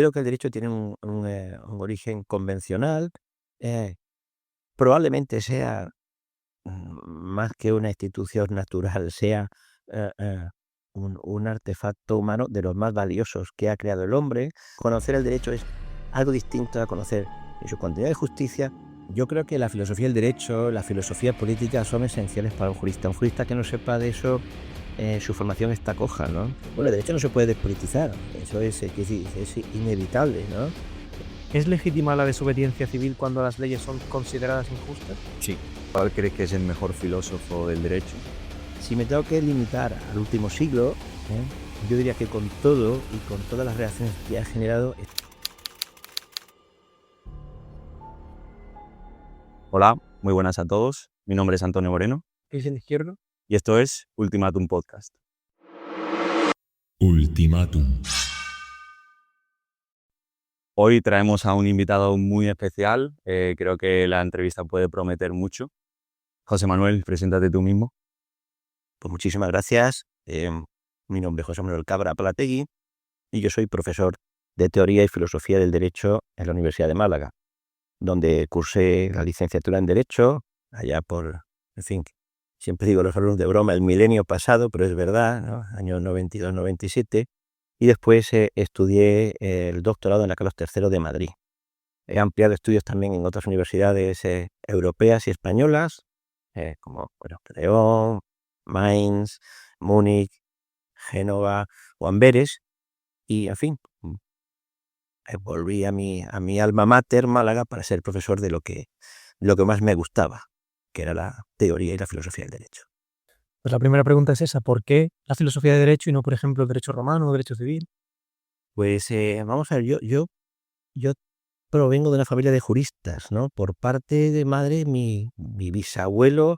Creo que el derecho tiene un origen convencional, eh, probablemente sea, más que una institución natural, sea, eh eh, un artefacto humano de los más valiosos que ha creado el hombre. Conocer el derecho es algo distinto a conocer en su contenido de justicia. Yo creo que la filosofía del derecho, la filosofía política son esenciales para un jurista. Un jurista que no sepa de eso, su formación está coja, ¿no? Bueno, el derecho no se puede despolitizar, eso es, quiero decir, es inevitable, ¿no? ¿Es legítima la desobediencia civil cuando las leyes son consideradas injustas? Sí. ¿Cuál crees que es el mejor filósofo del derecho? Si me tengo que limitar al último siglo, yo diría que con todo y con todas las reacciones que ha generado. Hola, muy buenas a todos. Mi nombre es Antonio Moreno ¿Es el izquierdo? y esto es Ultimatum Podcast. Ultimátum. Hoy traemos a un invitado muy especial. Creo que la entrevista puede prometer mucho. José Manuel, preséntate tú mismo. Pues muchísimas gracias. Mi nombre es José Manuel Cabra Palategui y yo soy profesor de Teoría y Filosofía del Derecho en la Universidad de Málaga, donde cursé la licenciatura en Derecho allá por, en fin, siempre digo los alumnos de broma, el milenio pasado, pero es verdad, ¿no? Años 92-97, y después estudié el doctorado en la Carlos III de Madrid. He ampliado estudios también en otras universidades europeas y españolas, como León, Mainz, Múnich, Génova o Amberes, y en fin, volví a mi alma mater, Málaga, para ser profesor de lo que más me gustaba, que era la teoría y la filosofía del derecho. Pues la primera pregunta es esa, ¿por qué la filosofía de derecho y no, por ejemplo, el derecho romano o derecho civil? Pues vamos a ver, yo provengo de una familia de juristas, ¿no? Por parte de madre, mi bisabuelo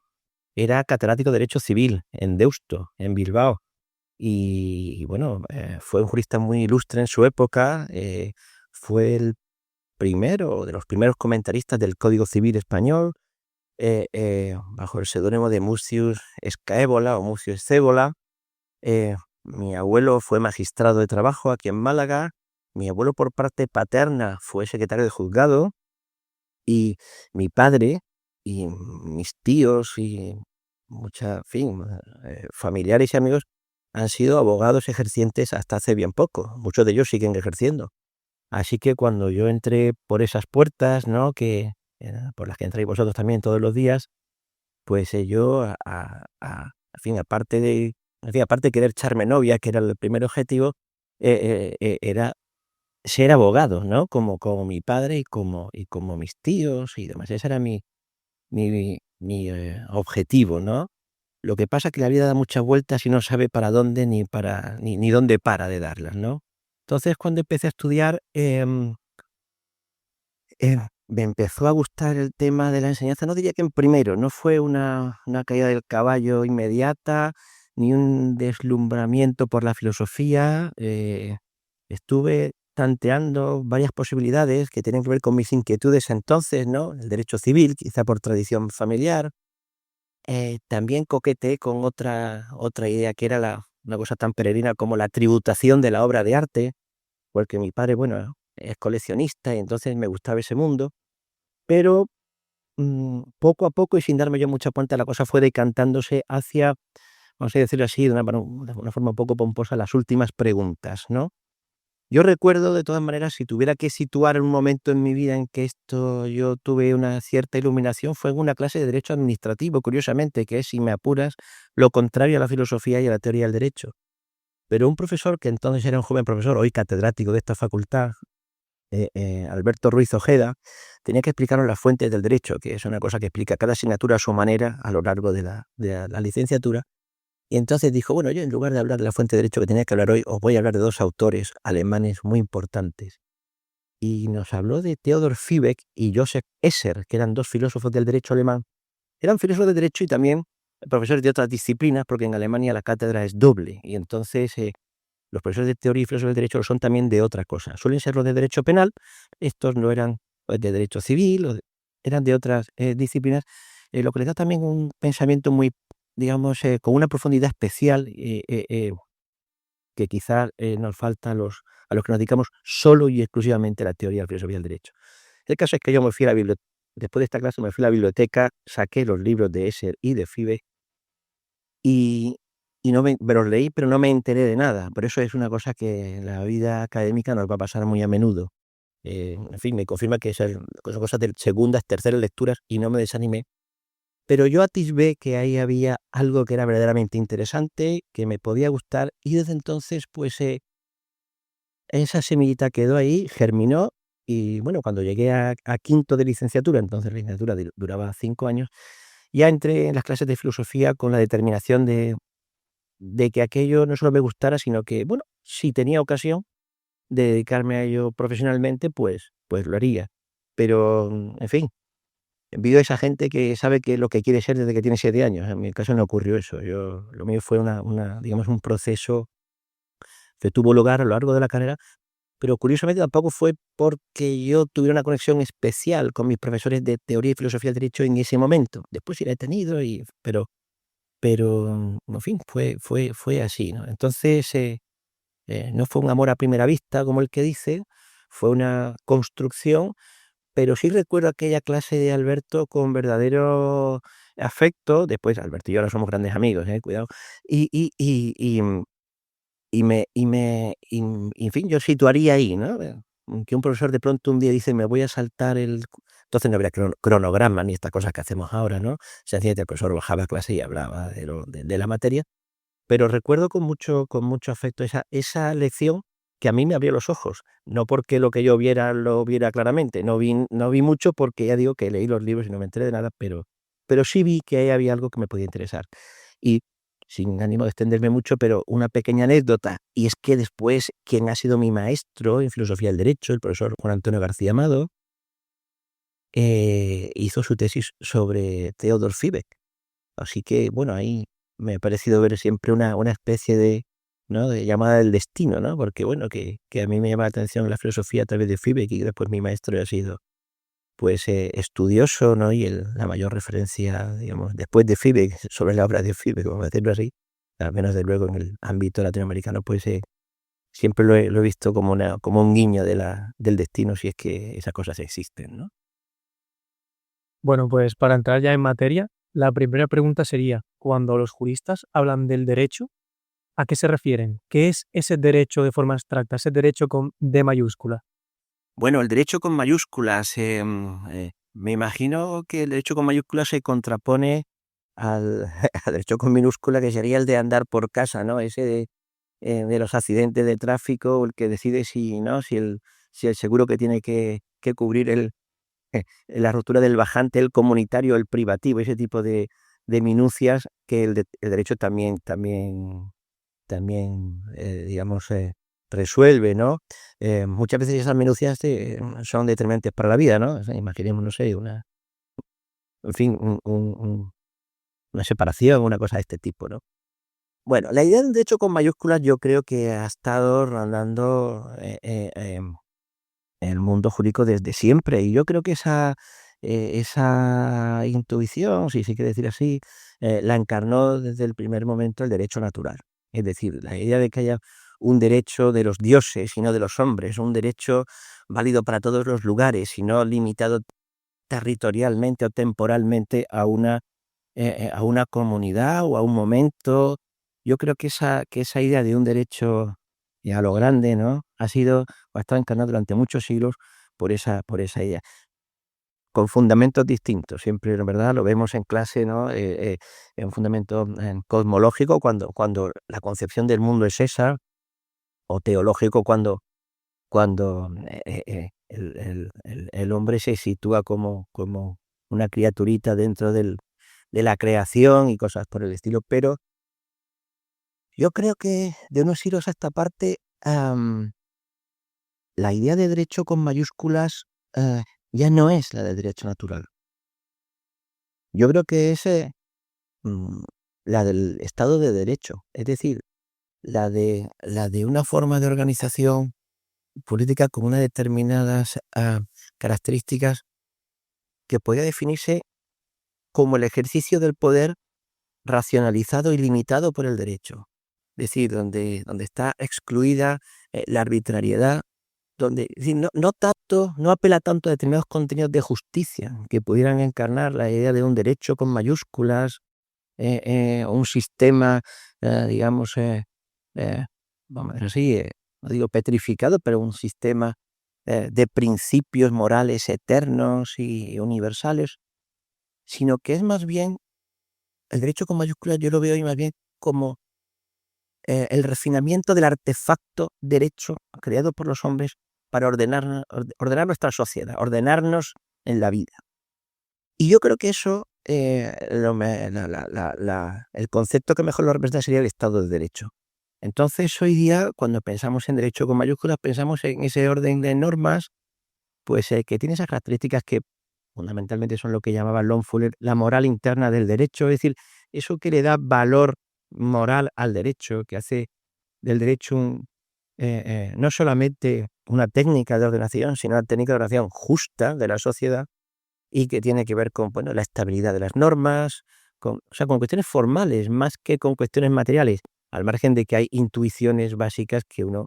era catedrático de Derecho Civil en Deusto, en Bilbao. Y bueno, fue un jurista muy ilustre en su época, fue el primero, de los primeros comentaristas del Código Civil español, bajo el seudónimo de Mucius Scaevola o Mucius Scévola. Mi abuelo fue magistrado de trabajo aquí en Málaga. Mi abuelo por parte paterna fue secretario de juzgado, y mi padre y mis tíos y en fin, familiares y amigos han sido abogados ejercientes hasta hace bien poco. Muchos de ellos siguen ejerciendo. Así que cuando yo entré por esas puertas, ¿no? Por las que entráis vosotros también todos los días, pues yo, en fin, aparte de querer echarme novia, que era el primer objetivo, era ser abogado, ¿no? Como mi padre y como mis tíos y demás. Ese era mi objetivo, ¿no? Lo que pasa es que la vida da muchas vueltas y no sabe para dónde ni dónde para de darlas, ¿no? Entonces, cuando empecé a estudiar, me empezó a gustar el tema de la enseñanza. No diría que en primero, no fue una caída del caballo inmediata, ni un deslumbramiento por la filosofía. Estuve tanteando varias posibilidades que tienen que ver con mis inquietudes entonces, ¿no? El derecho civil, quizá por tradición familiar. También coqueteé con otra idea que era una cosa tan peregrina como la tributación de la obra de arte, porque mi padre, bueno, es coleccionista y entonces me gustaba ese mundo. Pero, poco a poco y sin darme yo mucha cuenta, la cosa fue decantándose hacia, vamos a decirlo así, de una forma un poco pomposa, las últimas preguntas, ¿no? Yo recuerdo, de todas maneras, si tuviera que situar un momento en mi vida en que yo tuve una cierta iluminación, fue en una clase de derecho administrativo, curiosamente, que es, si me apuras, lo contrario a la filosofía y a la teoría del derecho. Pero un profesor, que entonces era un joven profesor, hoy catedrático de esta facultad, Alberto Ruiz Ojeda, tenía que explicarnos las fuentes del derecho, que es una cosa que explica cada asignatura a su manera a lo largo de la licenciatura. Y entonces dijo, bueno, yo en lugar de hablar de la fuente de derecho que tenía que hablar hoy, os voy a hablar de dos autores alemanes muy importantes. Y nos habló de Theodor Fiebeck y Joseph Esser, que eran dos filósofos del derecho alemán. Eran filósofos de derecho y también profesores de otras disciplinas, porque en Alemania la cátedra es doble. Y entonces los profesores de teoría y filosofía del derecho lo son también de otra cosa. Suelen ser los de derecho penal, estos no eran, pues, de derecho civil, eran de otras disciplinas, lo que les da también un pensamiento muy, digamos, con una profundidad especial, que quizás nos falta a a los que nos dedicamos solo y exclusivamente a la teoría de la filosofía del derecho. El caso es que yo me fui a la biblioteca, después de esta clase me fui a la biblioteca, saqué los libros de Esser y de Fiebe y, no me los leí, pero no me enteré de nada. Por eso es una cosa que en la vida académica nos va a pasar muy a menudo. En fin, me confirma que son cosas de segundas, terceras lecturas y no me desanimé. Pero yo atisbé que ahí había algo que era verdaderamente interesante, que me podía gustar y desde entonces pues esa semillita quedó ahí, germinó y bueno, cuando llegué a quinto de licenciatura, entonces la licenciatura duraba 5 años, ya entré en las clases de filosofía con la determinación de que aquello no solo me gustara, sino que, bueno, si tenía ocasión de dedicarme a ello profesionalmente, pues lo haría. Pero, en fin, envidio a esa gente que sabe que lo que quiere ser desde que tiene 7 años. En mi caso no ocurrió eso. Lo mío fue digamos, un proceso que tuvo lugar a lo largo de la carrera, pero curiosamente tampoco fue porque yo tuviera una conexión especial con mis profesores de teoría y filosofía del derecho en ese momento. Después sí la he tenido, pero en fin, fue así, ¿no? Entonces, no fue un amor a primera vista, como el que dice, fue una construcción, pero sí recuerdo aquella clase de Alberto con verdadero afecto. Después Alberto y yo ahora somos grandes amigos, cuidado. Y y y y, mm, en fin, yo situaría ahí, ¿no? Que un profesor de pronto un día dice: "Me voy a saltar el". Entonces no había cronograma ni estas cosas que hacemos ahora, ¿no? Sencillamente el profesor bajaba a clase y hablaba de la materia. Pero recuerdo con mucho afecto esa lección que a mí me abrió los ojos, no porque lo que yo viera lo viera claramente, no vi mucho porque ya digo que leí los libros y no me enteré de nada, pero sí vi que ahí había algo que me podía interesar. Y sin ánimo de extenderme mucho, pero una pequeña anécdota, y es que después quien ha sido mi maestro en filosofía del derecho, el profesor Juan Antonio García Amado, hizo su tesis sobre Theodor Fiebig. Así que, bueno, ahí me ha parecido ver siempre una especie de, ¿no?, de llamada del destino, ¿no? Porque, bueno, que a mí me llama la atención la filosofía a través de Fiebig y después mi maestro ha sido, pues, estudioso, ¿no? Y la mayor referencia, digamos, después de Fiebig, sobre la obra de Fiebig, vamos a decirlo así, al menos de luego en el ámbito latinoamericano, pues, siempre lo he visto como un guiño del destino, si es que esas cosas existen, ¿no? Bueno, pues para entrar ya en materia, la primera pregunta sería, cuando los juristas hablan del derecho, ¿a qué se refieren? ¿Qué es ese derecho de forma abstracta, ese derecho con D mayúscula? Bueno, el derecho con mayúsculas, me imagino que el derecho con mayúsculas se contrapone al al derecho con minúscula, que sería el de andar por casa, ¿no? Ese de los accidentes de tráfico, o el que decide si, ¿no?, si el seguro que tiene que cubrir la rotura del bajante, el comunitario, el privativo, ese tipo de minucias que el derecho también, digamos, resuelve, ¿no? Muchas veces esas minucias, son determinantes para la vida, ¿no? O sea, imaginemos, no sé, en fin, una separación, una cosa de este tipo, ¿no? Bueno, la idea del derecho con mayúsculas yo creo que ha estado rondando, en el mundo jurídico desde siempre, y yo creo que esa intuición, si se quiere decir así, la encarnó desde el primer momento el derecho natural. Es decir, la idea de que haya un derecho de los dioses y no de los hombres, un derecho válido para todos los lugares y no limitado territorialmente o temporalmente a una comunidad o a un momento. Yo creo que esa idea de un derecho, a lo grande, ¿no?, ha estado encarnado durante muchos siglos por esa idea, con fundamentos distintos. Siempre, en verdad, lo vemos en clase, ¿no?, en un fundamento, cosmológico, cuando la concepción del mundo es esa, o teológico, cuando el hombre se sitúa como una criaturita dentro de la creación y cosas por el estilo. Pero yo creo que de unos siglos a esta parte, la idea de derecho con mayúsculas, ya no es la de derecho natural. Yo creo que es, mm, la del Estado de Derecho, es decir, la de una forma de organización política con unas determinadas, características que podía definirse como el ejercicio del poder racionalizado y limitado por el derecho. es decir, donde está excluida la arbitrariedad, donde es decir, no apela tanto a determinados contenidos de justicia que pudieran encarnar la idea de un derecho con mayúsculas, o un sistema, digamos, vamos a decir así, no digo petrificado, pero un sistema de principios morales eternos y universales, sino que es más bien, el derecho con mayúsculas yo lo veo hoy más bien como el refinamiento del artefacto derecho creado por los hombres para ordenar nuestra sociedad, ordenarnos en la vida. Y yo creo que eso, el concepto que mejor lo representa sería el Estado de Derecho. Entonces, hoy día, cuando pensamos en derecho con mayúsculas, pensamos en ese orden de normas, pues que tiene esas características que fundamentalmente son lo que llamaba Lon Fuller la moral interna del derecho, es decir, eso que le da valor moral al derecho, que hace del derecho no solamente una técnica de ordenación, sino una técnica de ordenación justa de la sociedad y que tiene que ver con la estabilidad de las normas, o sea, con cuestiones formales más que con cuestiones materiales, al margen de que hay intuiciones básicas que uno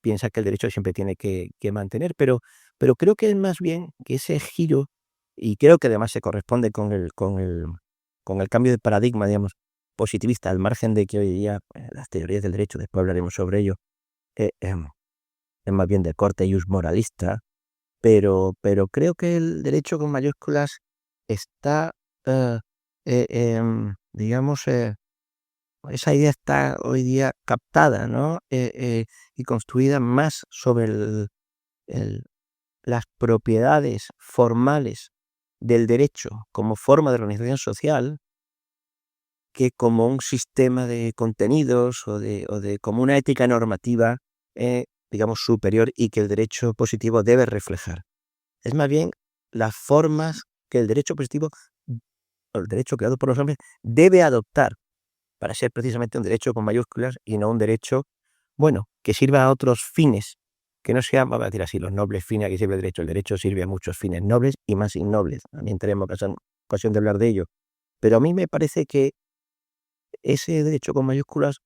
piensa que el derecho siempre tiene que mantener, pero creo que es más bien que ese giro, y creo que además se corresponde con el cambio de paradigma, digamos, positivista, al margen de que hoy día las teorías del derecho, después hablaremos sobre ello, es más bien de corte ius moralista, pero creo que el derecho con mayúsculas está, digamos, esa idea está hoy día captada, ¿no? Y construida más sobre las propiedades formales del derecho como forma de organización social que como un sistema de contenidos o de como una ética normativa, digamos, superior y que el derecho positivo debe reflejar. Es más bien las formas que el derecho positivo, o el derecho creado por los hombres, debe adoptar para ser precisamente un derecho con mayúsculas y no un derecho, bueno, que sirva a otros fines, que no sean, vamos a decir así, los nobles fines a que sirve el derecho. El derecho sirve a muchos fines nobles y más innobles. También tenemos ocasión de hablar de ello. Pero a mí me parece que ese derecho con mayúsculas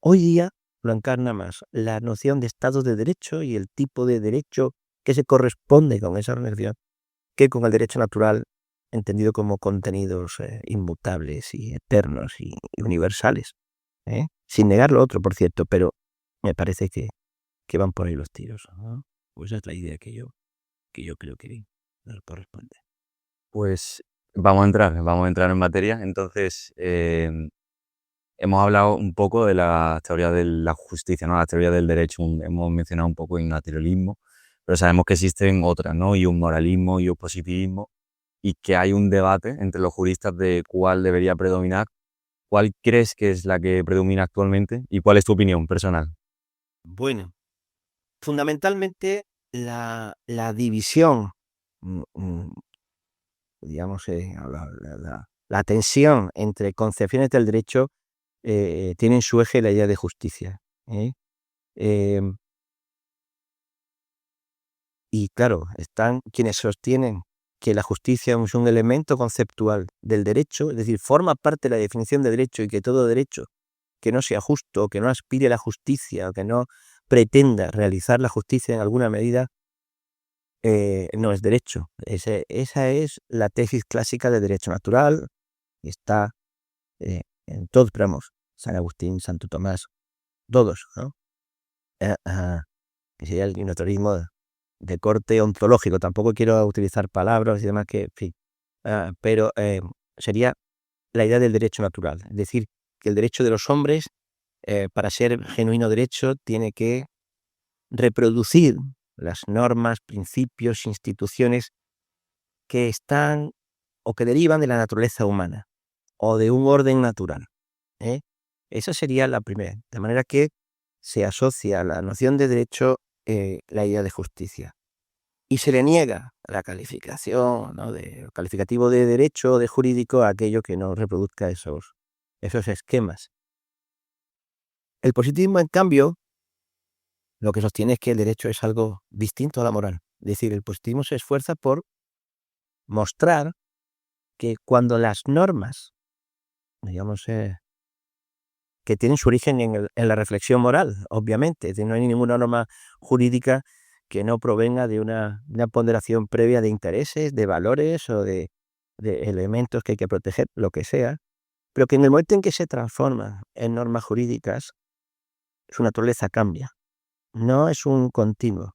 hoy día lo encarna más la noción de Estado de Derecho y el tipo de derecho que se corresponde con esa organización que con el derecho natural entendido como contenidos inmutables y eternos y universales. Sin negar lo otro, por cierto, pero me parece que van por ahí los tiros, ¿no? Pues esa es la idea que yo creo que nos corresponde. Pues vamos a entrar en materia. Entonces, hemos hablado un poco de la teoría de la justicia, ¿no? La teoría del derecho, hemos mencionado un poco el naturalismo, pero sabemos que existen otras, ¿no? Y un moralismo y un positivismo, y que hay un debate entre los juristas de cuál debería predominar. ¿Cuál crees que es la que predomina actualmente y cuál es tu opinión personal? Bueno, fundamentalmente la división, mm, mm, digamos, la tensión entre concepciones del derecho tiene en su eje la idea de justicia. ¿eh? Em, y claro, están quienes sostienen que la justicia es un elemento conceptual del derecho, es decir, forma parte de la definición de derecho y que todo derecho que no sea justo, que no aspire a la justicia, o que no pretenda realizar la justicia en alguna medida, no es derecho. Esa es la tesis clásica del derecho natural, y está en todos, pero vamos, San Agustín, Santo Tomás, todos, ¿no? Que sería el naturalismo de corte ontológico. Tampoco quiero utilizar palabras y demás que, en fin, pero sería la idea del derecho natural, es decir, que el derecho de los hombres, para ser genuino derecho, tiene que reproducir las normas, principios, instituciones que están o que derivan de la naturaleza humana o de un orden natural. ¿eh? Esa sería la primera, de manera que se asocia a la noción de derecho la idea de justicia. Y se le niega la calificación, ¿no? Calificativo de derecho o de jurídico a aquello que no reproduzca esos esquemas. El positivismo, en cambio, lo que sostiene es que el derecho es algo distinto a la moral. Es decir, el positivismo se esfuerza por mostrar que cuando las normas, digamos, que tienen su origen en la reflexión moral, obviamente. Es decir, no hay ninguna norma jurídica que no provenga de una ponderación previa de intereses, de valores o de elementos que hay que proteger, lo que sea, pero que en el momento en que se transforman en normas jurídicas, su naturaleza cambia. No es un continuo.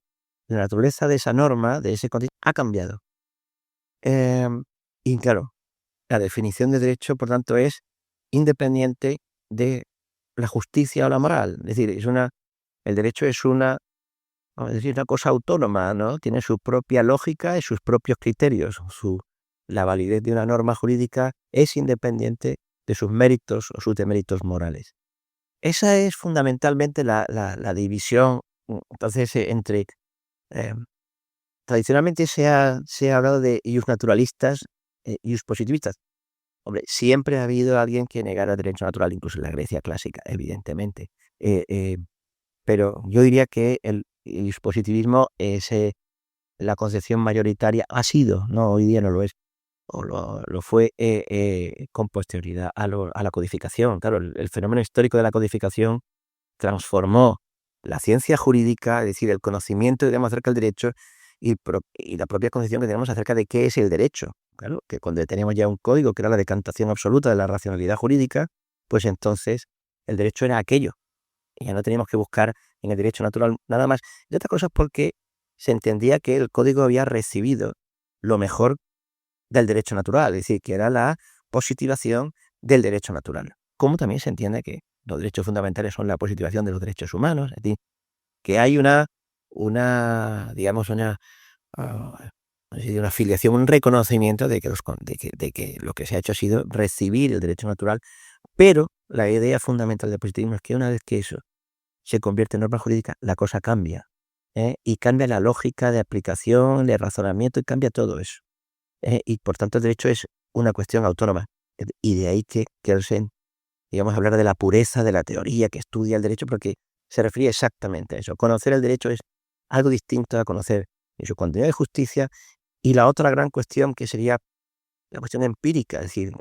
La naturaleza de esa norma, de ese continuo, ha cambiado. Y claro, la definición de derecho, por tanto, es independiente de la justicia o la moral. Es decir, el derecho es vamos a decir, una cosa autónoma, ¿no? Tiene su propia lógica y sus propios criterios. La validez de una norma jurídica es independiente de sus méritos o sus deméritos morales. Esa es fundamentalmente la división, entonces, entre... tradicionalmente se ha hablado de ius naturalistas e ius positivistas. Hombre, siempre ha habido alguien que negara el derecho natural, incluso en la Grecia clásica, evidentemente. Pero yo diría que el positivismo es la concepción mayoritaria, ha sido, no, hoy día no lo es, o lo fue con posterioridad a la codificación. Claro, el fenómeno histórico de la codificación transformó la ciencia jurídica, es decir, el conocimiento que tenemos acerca del derecho y la propia concepción que tenemos acerca de qué es el derecho. Claro, que cuando teníamos ya un código que era la decantación absoluta de la racionalidad jurídica, pues entonces el derecho era aquello. Y ya no teníamos que buscar en el derecho natural nada más. Y otra cosa es porque se entendía que el código había recibido lo mejor del derecho natural, es decir, que era la positivación del derecho natural. Como también se entiende que los derechos fundamentales son la positivación de los derechos humanos, es decir, que hay digamos, una afiliación, un reconocimiento de que lo que se ha hecho ha sido recibir el derecho natural, pero la idea fundamental del positivismo es que una vez que eso se convierte en norma jurídica, la cosa cambia, y cambia la lógica de aplicación, de razonamiento, y cambia todo eso. Y por tanto el derecho es una cuestión autónoma, y de ahí que Kelsen, digamos, hablar de la pureza de la teoría que estudia el derecho, porque se refiere exactamente a eso. Conocer el derecho es algo distinto a conocer en su contenido de justicia, y la otra gran cuestión que sería la cuestión empírica, es decir,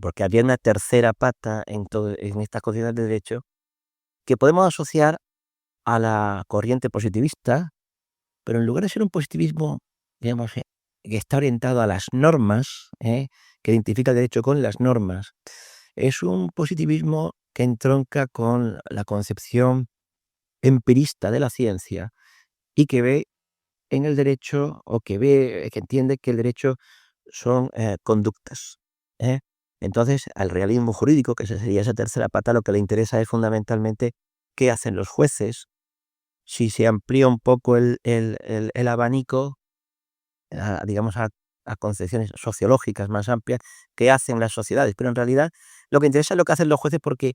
porque había una tercera pata en estas concepciones de derecho que podemos asociar a la corriente positivista, pero en lugar de ser un positivismo, digamos, que está orientado a las normas, que identifica el derecho con las normas, es un positivismo que entronca con la concepción empirista de la ciencia y que ve en el derecho, o que entiende que el derecho son conductas. Entonces, al realismo jurídico, que sería esa tercera pata, lo que le interesa es fundamentalmente qué hacen los jueces, si se amplía un poco el abanico, digamos, a concepciones sociológicas más amplias, qué hacen las sociedades. Pero en realidad lo que interesa es lo que hacen los jueces, porque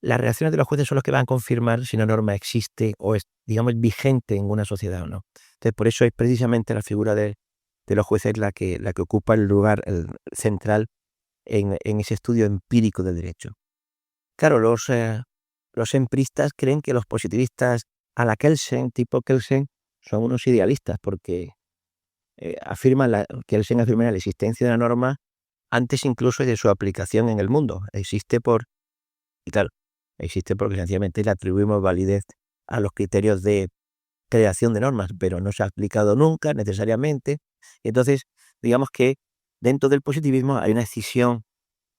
las reacciones de los jueces son los que van a confirmar si una norma existe o es, digamos, vigente en una sociedad o no. Entonces, por eso es precisamente la figura de los jueces la que ocupa el lugar central en ese estudio empírico del derecho. Claro, los empiristas creen que los positivistas a la Kelsen, tipo Kelsen, son unos idealistas, porque Kelsen afirma la existencia de la norma antes incluso de su aplicación en el mundo. Existe porque sencillamente le atribuimos validez a los criterios de creación de normas, pero no se ha aplicado nunca necesariamente. Entonces, digamos que dentro del positivismo hay una escisión,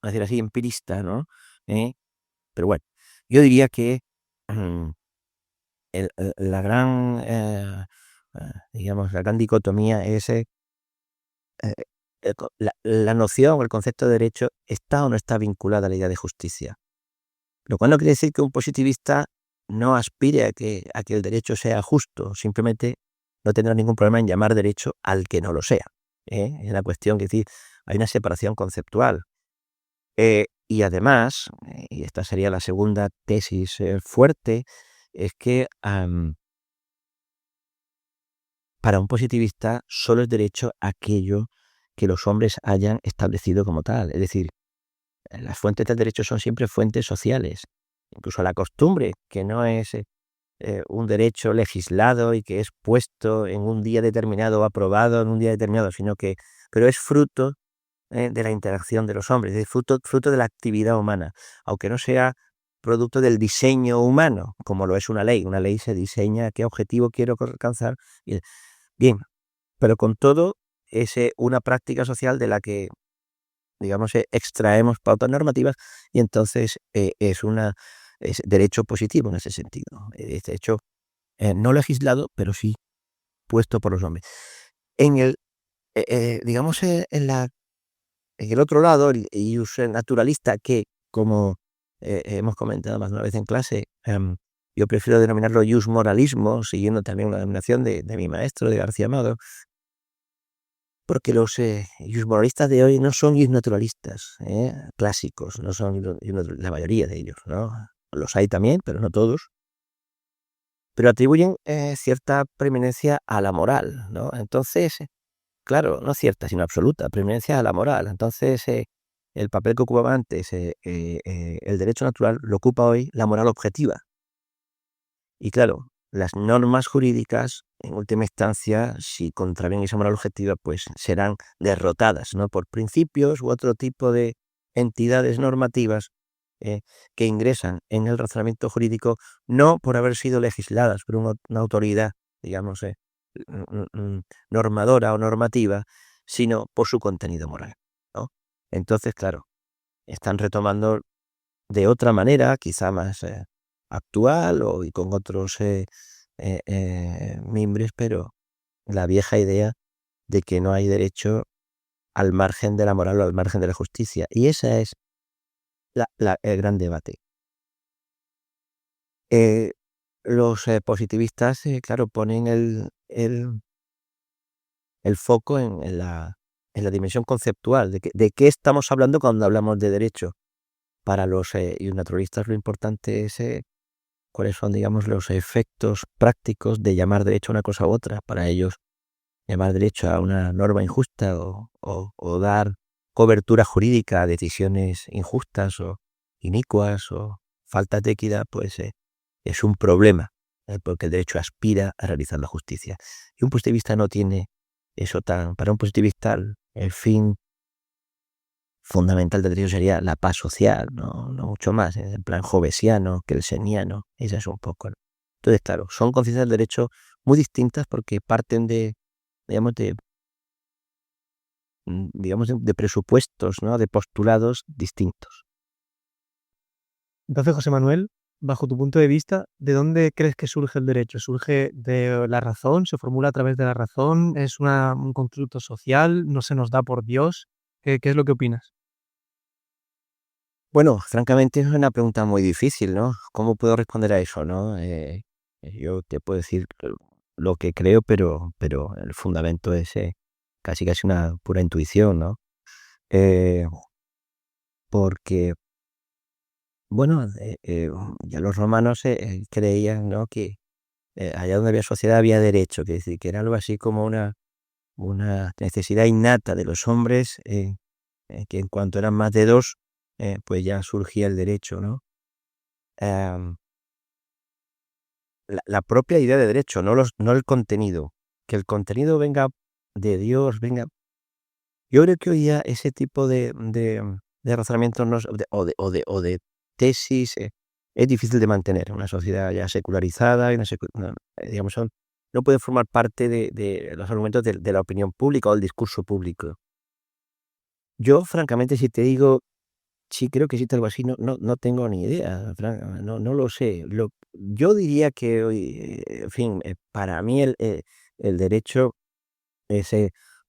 a decir así, empirista, ¿no? Pero bueno, yo diría que la gran, digamos, la gran dicotomía es la noción o el concepto de derecho está o no está vinculada a la idea de justicia. Lo cual no quiere decir que un positivista no aspire a que el derecho sea justo, simplemente no tendrá ningún problema en llamar derecho al que no lo sea. Es una cuestión que decir, hay una separación conceptual. Y además, y esta sería la segunda tesis fuerte, es que para un positivista solo es derecho aquello que los hombres hayan establecido como tal. Es decir, las fuentes del derecho son siempre fuentes sociales. Incluso la costumbre, que no es un derecho legislado y que es puesto en un día determinado o aprobado en un día determinado, pero es fruto de la interacción de los hombres, es fruto de la actividad humana, aunque no sea producto del diseño humano, como lo es una ley. Una ley se diseña qué objetivo quiero alcanzar. Bien, pero con todo es una práctica social de la que, digamos, extraemos pautas normativas y entonces es derecho positivo en ese sentido. Es hecho no legislado, pero sí puesto por los hombres. En el, digamos, en el otro lado, el ius naturalista, que como hemos comentado más de una vez en clase, yo prefiero denominarlo ius moralismo, siguiendo también una denominación de mi maestro, de García Amado, porque los ius moralistas de hoy no son ius naturalistas clásicos, no son la mayoría de ellos, ¿no? Los hay también, pero no todos. Pero atribuyen cierta preeminencia a la moral, ¿no? Entonces, claro, no cierta, sino absoluta, preeminencia a la moral. Entonces, el papel que ocupaba antes el derecho natural lo ocupa hoy la moral objetiva. Y claro, las normas jurídicas, en última instancia, si contravienen esa moral objetiva, pues serán derrotadas, ¿no? Por principios u otro tipo de entidades normativas que ingresan en el razonamiento jurídico, no por haber sido legisladas por una autoridad, digamos, normadora o normativa, sino por su contenido moral, ¿no? Entonces, claro, están retomando de otra manera, quizá más actual y con otros mimbres, pero la vieja idea de que no hay derecho al margen de la moral o al margen de la justicia. Y ese es el gran debate. Los positivistas, claro, ponen el foco en la dimensión conceptual, de qué estamos hablando cuando hablamos de derecho. Para los naturalistas lo importante es cuáles son, digamos, los efectos prácticos de llamar derecho a una cosa u otra. Para ellos, llamar derecho a una norma injusta o dar cobertura jurídica a decisiones injustas o inicuas o faltas de equidad, pues es un problema, porque el derecho aspira a realizar la justicia. Y un positivista no tiene eso tan... Para un positivista el fin fundamental del derecho sería la paz social, no mucho más, en plan hobbesiano, kelseniano, esa es un poco, ¿no? Entonces, claro, son conciencias del derecho muy distintas porque parten digamos, de presupuestos, ¿no? De postulados distintos. Entonces, José Manuel, bajo tu punto de vista, ¿de dónde crees que surge el derecho? ¿Surge de la razón? ¿Se formula a través de la razón? ¿Es un constructo social? ¿No se nos da por Dios? ¿Qué es lo que opinas? Bueno, francamente es una pregunta muy difícil, ¿no? ¿Cómo puedo responder a eso, no? Yo te puedo decir lo que creo, pero el fundamento es casi una pura intuición, ¿no? Porque, bueno, ya los romanos creían, ¿no? Que allá donde había sociedad había derecho, que decir, que era algo así como una necesidad innata de los hombres, que en cuanto eran más de dos, pues ya surgía el derecho, ¿no? Em, la propia idea de derecho, no el contenido. Que el contenido venga de Dios, venga... Yo creo que hoy día ese tipo de razonamientos o de tesis es difícil de mantener en una sociedad ya secularizada, y digamos, no puede formar parte de los argumentos de la opinión pública o del discurso público. Yo, francamente, si te digo, sí creo que existe algo así, no tengo ni idea, no lo sé. Yo diría que hoy, en fin, para mí el derecho es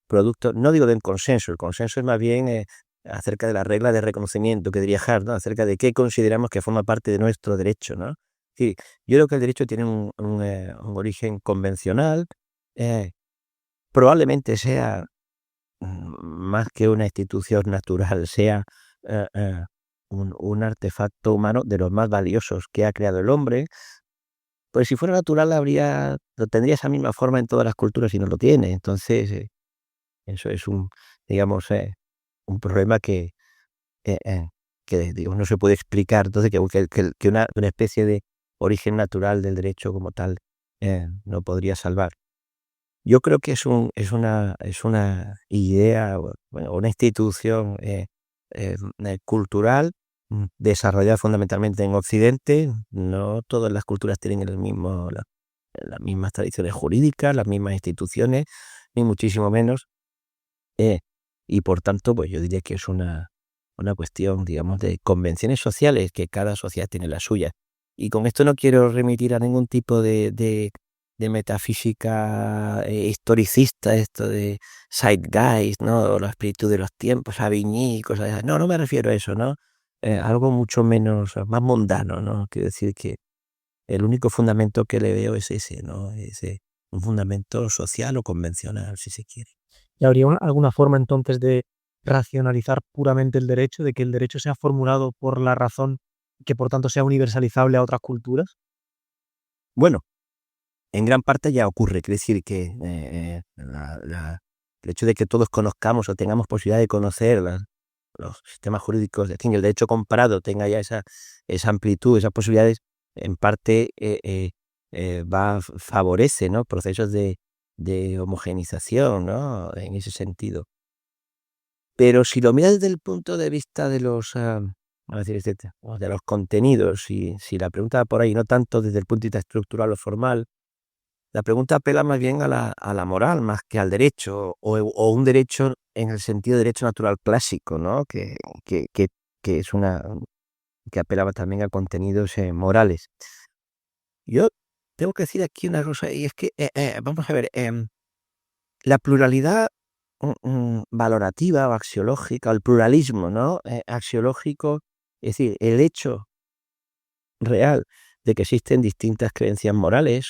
producto, no digo del consenso, el consenso es más bien acerca de la regla de reconocimiento que diría Hart, ¿no? Acerca de qué consideramos que forma parte de nuestro derecho, ¿no? Sí, yo creo que el derecho tiene un origen convencional, probablemente sea más que una institución natural, sea eh, eh, un artefacto humano de los más valiosos que ha creado el hombre. Pues si fuera natural lo tendría esa misma forma en todas las culturas y no lo tiene. Entonces, eso es digamos, un problema eh, eh, que digo, no se puede explicar. Entonces, que una especie de origen natural del derecho como tal no podría salvar. Yo creo que es una idea, bueno, una institución cultural desarrollada fundamentalmente en Occidente. No todas las culturas tienen las mismas tradiciones jurídicas, las mismas instituciones, ni muchísimo menos. Y por tanto, pues yo diría que es una cuestión, digamos, de convenciones sociales, que cada sociedad tiene la suya. Y con esto no quiero remitir a ningún tipo de metafísica historicista, esto de Zeitgeist, ¿no? O la espíritu de los tiempos, Avigny, cosas de esas. No me refiero a eso, ¿no? Algo mucho menos, más mundano, ¿no? Quiero decir que el único fundamento que le veo es ese, ¿no? Un fundamento social o convencional, si se quiere. ¿Y habría alguna forma entonces de racionalizar puramente el derecho, de que el derecho sea formulado por la razón y que por tanto sea universalizable a otras culturas? Bueno, en gran parte ya ocurre, quiere decir que el hecho de que todos conozcamos o tengamos posibilidad de conocer los sistemas jurídicos, en fin, el derecho comparado tenga ya esa amplitud, esas posibilidades, en parte favorece, ¿no? Procesos de homogenización, ¿no? En ese sentido. Pero si lo miras desde el punto de vista de de los contenidos, si la pregunta va por ahí, no tanto desde el punto de vista estructural o formal, la pregunta apela más bien a la moral, más que al derecho, o un derecho en el sentido de derecho natural clásico, ¿no? Que es que apelaba también a contenidos morales. Yo tengo que decir aquí una cosa, y es que, vamos a ver, la pluralidad valorativa o axiológica, el pluralismo, ¿no? Axiológico, es decir, el hecho real de que existen distintas creencias morales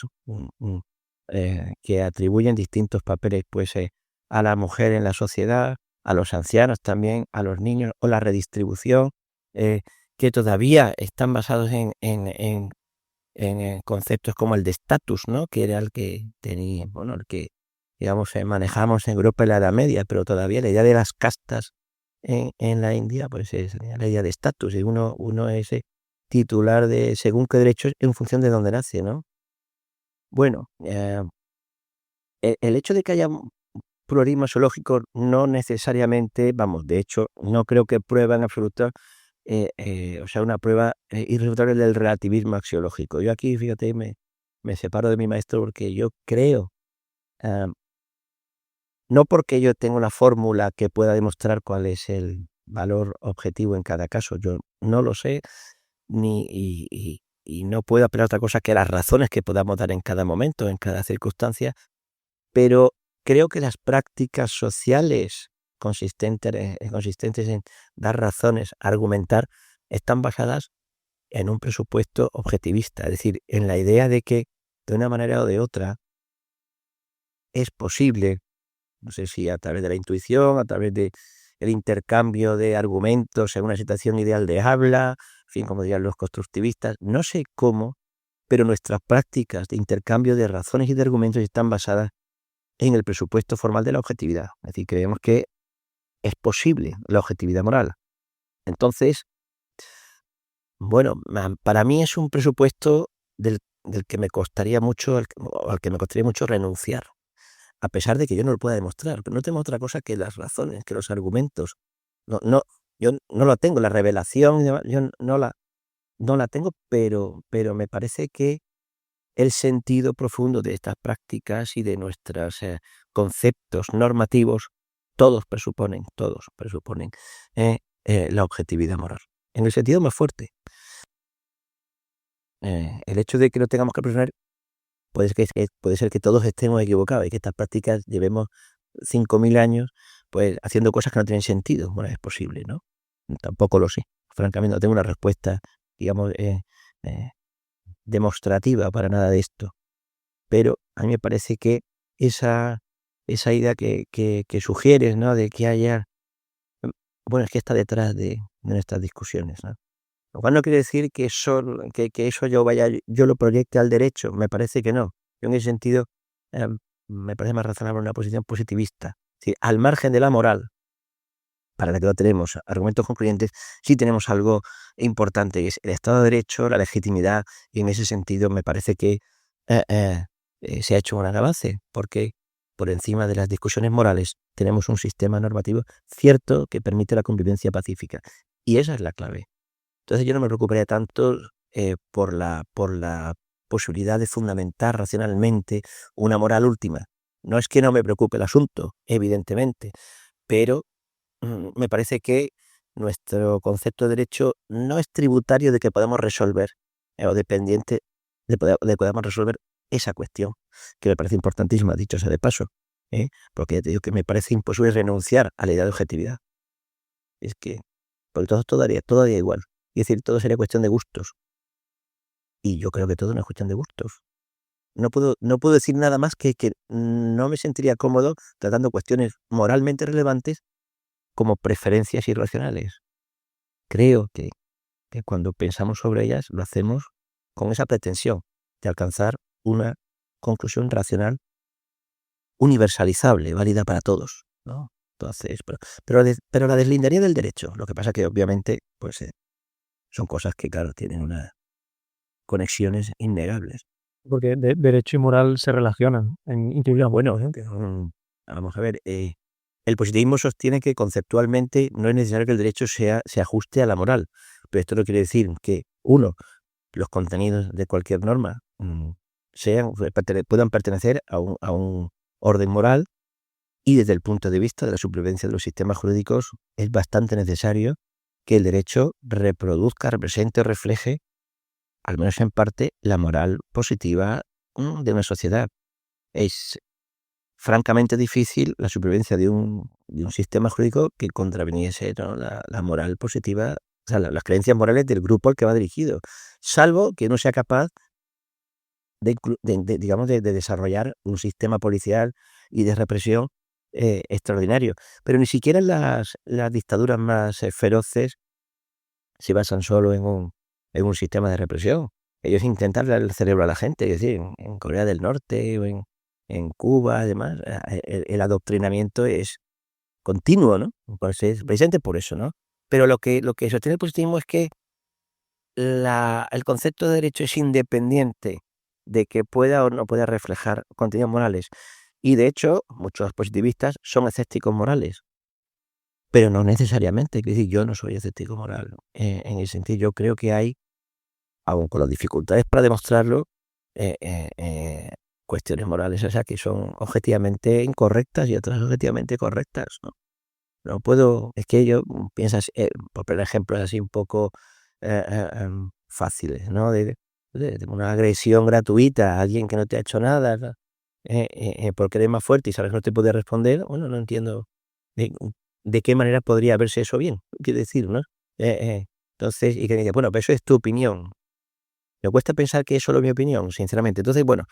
que atribuyen distintos papeles, pues, a la mujer en la sociedad, a los ancianos también, a los niños, o la redistribución, que todavía están basados en conceptos como el de estatus, ¿no? Que era el que tenía, bueno, el que, digamos, manejamos en Europa en la Edad Media, pero todavía la idea de las castas en la India, pues es la idea de estatus, y uno es titular de según qué derechos en función de dónde nace, ¿no? Bueno, el hecho de que haya un pluralismo zoológico no necesariamente, vamos, de hecho, no creo que prueba en absoluto, o sea, una prueba irrefutable del relativismo axiológico. Yo aquí, fíjate, me separo de mi maestro porque yo creo, no porque yo tenga una fórmula que pueda demostrar cuál es el valor objetivo en cada caso, yo no lo sé, y no puedo apelar a otra cosa que las razones que podamos dar en cada momento, en cada circunstancia, pero creo que las prácticas sociales consistentes en dar razones, argumentar, están basadas en un presupuesto objetivista, es decir, en la idea de que de una manera o de otra es posible, no sé si a través de la intuición, a través de el intercambio de argumentos en una situación ideal de habla, en fin, como dirían los constructivistas, no sé cómo, pero nuestras prácticas de intercambio de razones y de argumentos están basadas en el presupuesto formal de la objetividad. Es decir, creemos que es posible la objetividad moral. Entonces, bueno, para mí es un presupuesto del que me costaría mucho, al que me costaría mucho renunciar, a pesar de que yo no lo pueda demostrar. Pero no tengo otra cosa que las razones, que los argumentos. Yo no lo tengo, la revelación y demás, yo no la tengo, pero me parece que el sentido profundo de estas prácticas y de nuestros conceptos normativos, todos presuponen la objetividad moral. En el sentido más fuerte, el hecho de que no tengamos que presionar puede ser que todos estemos equivocados y que estas prácticas llevemos 5.000 años pues haciendo cosas que no tienen sentido. Bueno, es posible, ¿no? Tampoco lo sé. Francamente no tengo una respuesta, digamos, demostrativa para nada de esto. Pero a mí me parece que esa idea que sugieres, ¿no? De que haya, bueno, es que está detrás de nuestras discusiones, ¿no? Lo cual no quiere decir que eso yo lo proyecte al derecho, me parece que no. Yo en ese sentido me parece más razonable una posición positivista. Es decir, al margen de la moral, para la que no tenemos argumentos concluyentes, sí tenemos algo importante, que es el Estado de Derecho, la legitimidad, y en ese sentido me parece que se ha hecho un gran avance, porque por encima de las discusiones morales tenemos un sistema normativo cierto que permite la convivencia pacífica. Y esa es la clave. Entonces yo no me preocuparía tanto por la posibilidad de fundamentar racionalmente una moral última. No es que no me preocupe el asunto, evidentemente, pero me parece que nuestro concepto de derecho no es tributario de que podamos resolver o dependiente de que podamos resolver esa cuestión, que me parece importantísima, dicho sea de paso, porque ya te digo que me parece imposible renunciar a la idea de objetividad. Es que, porque todo daría igual. Es decir, todo sería cuestión de gustos. Y yo creo que todo no es cuestión de gustos. No puedo decir nada más que no me sentiría cómodo tratando cuestiones moralmente relevantes como preferencias irracionales. Creo que cuando pensamos sobre ellas lo hacemos con esa pretensión de alcanzar una conclusión racional universalizable, válida para todos, ¿no? Entonces, pero la deslindaría del derecho. Lo que pasa que obviamente pues son cosas que, claro, tienen unas conexiones innegables. Porque derecho y moral se relacionan en intuición. Bueno, vamos a ver, el positivismo sostiene que conceptualmente no es necesario que el derecho se ajuste a la moral, pero esto no quiere decir que, uno, los contenidos de cualquier norma puedan pertenecer a un orden moral, y desde el punto de vista de la supervivencia de los sistemas jurídicos es bastante necesario que el derecho reproduzca, represente o refleje, al menos en parte, la moral positiva de una sociedad. Es francamente difícil la supervivencia de un sistema jurídico que contraviniese, ¿no?, la moral positiva, o sea, las creencias morales del grupo al que va dirigido, salvo que uno sea capaz de desarrollar un sistema policial y de represión extraordinario. Pero ni siquiera las dictaduras más feroces se basan solo en un sistema de represión. Ellos intentan dar el cerebro a la gente, es decir, en Corea del Norte o en Cuba, además, el adoctrinamiento es continuo, ¿no? Pues precisamente por eso, ¿no? Pero lo que sostiene el positivismo es que el concepto de derecho es independiente de que pueda o no pueda reflejar contenidos morales. Y de hecho, muchos positivistas son escépticos morales, pero no necesariamente. Es decir, yo no soy escéptico moral. En el sentido, yo creo que hay, aun con las dificultades para demostrarlo, cuestiones morales, o sea, que son objetivamente incorrectas y otras objetivamente correctas, ¿no? No puedo, es que yo piensas, por poner ejemplos así un poco fáciles, ¿no? De una agresión gratuita a alguien que no te ha hecho nada, ¿no? Porque eres más fuerte y sabes que no te puede responder. Bueno, no entiendo de qué manera podría verse eso bien, quiero decir, ¿no? Entonces, y que dice, bueno, pero eso es tu opinión. Me cuesta pensar que es solo mi opinión, sinceramente. Entonces, bueno,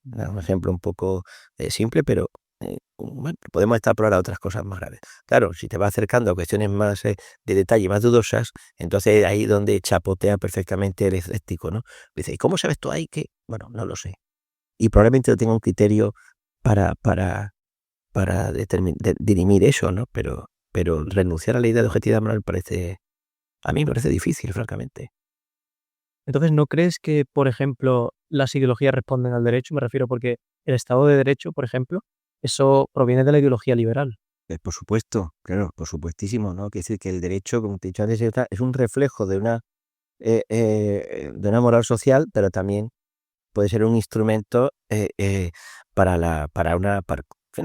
un ejemplo un poco simple, pero bueno, podemos extrapolar a otras cosas más graves. Claro, si te vas acercando a cuestiones más de detalle, más dudosas, entonces ahí donde chapotea perfectamente el escéptico, ¿no? Dice, ¿y cómo sabes tú ahí que? Bueno, no lo sé. Y probablemente no tenga un criterio para dirimir eso, ¿no? Pero renunciar a la idea de objetividad moral a mí me parece difícil, francamente. Entonces, ¿no crees que, por ejemplo, las ideologías responden al derecho? Me refiero porque el Estado de Derecho, por ejemplo, eso proviene de la ideología liberal. Por supuesto, claro, por supuestísimo, ¿no? Quiere decir que el derecho, como te he dicho antes, es un reflejo de una moral social, pero también puede ser un instrumento para una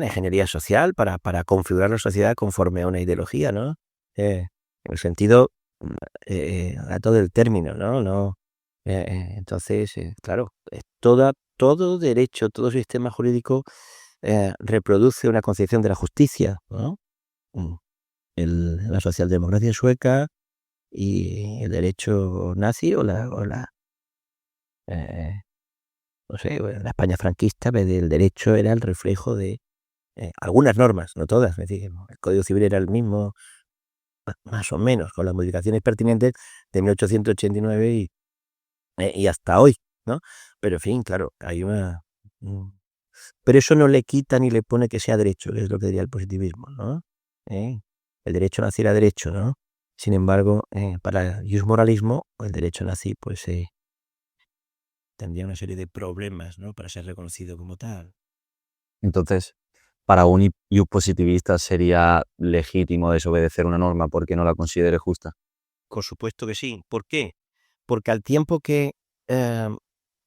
ingeniería social, para configurar la sociedad conforme a una ideología, ¿no? En el sentido a todo el término, ¿no? Entonces, claro, todo derecho, todo sistema jurídico reproduce una concepción de la justicia, ¿no? Mm, la socialdemocracia sueca y el derecho nazi o eh, no sé, la España franquista, el derecho era el reflejo de algunas normas, no todas. Es decir, el Código Civil era el mismo, más o menos, con las modificaciones pertinentes de 1889 y hasta hoy, ¿no? Pero en fin, claro, hay pero eso no le quita ni le pone que sea derecho, que es lo que diría el positivismo, ¿no? El derecho nazi era derecho, ¿no? Sin embargo, para el moralismo, el derecho nazi, pues tendría una serie de problemas, ¿no?, para ser reconocido como tal. Entonces, para un ius positivista sería legítimo desobedecer una norma porque no la considere justa. Por supuesto que sí. ¿Por qué? Porque al tiempo que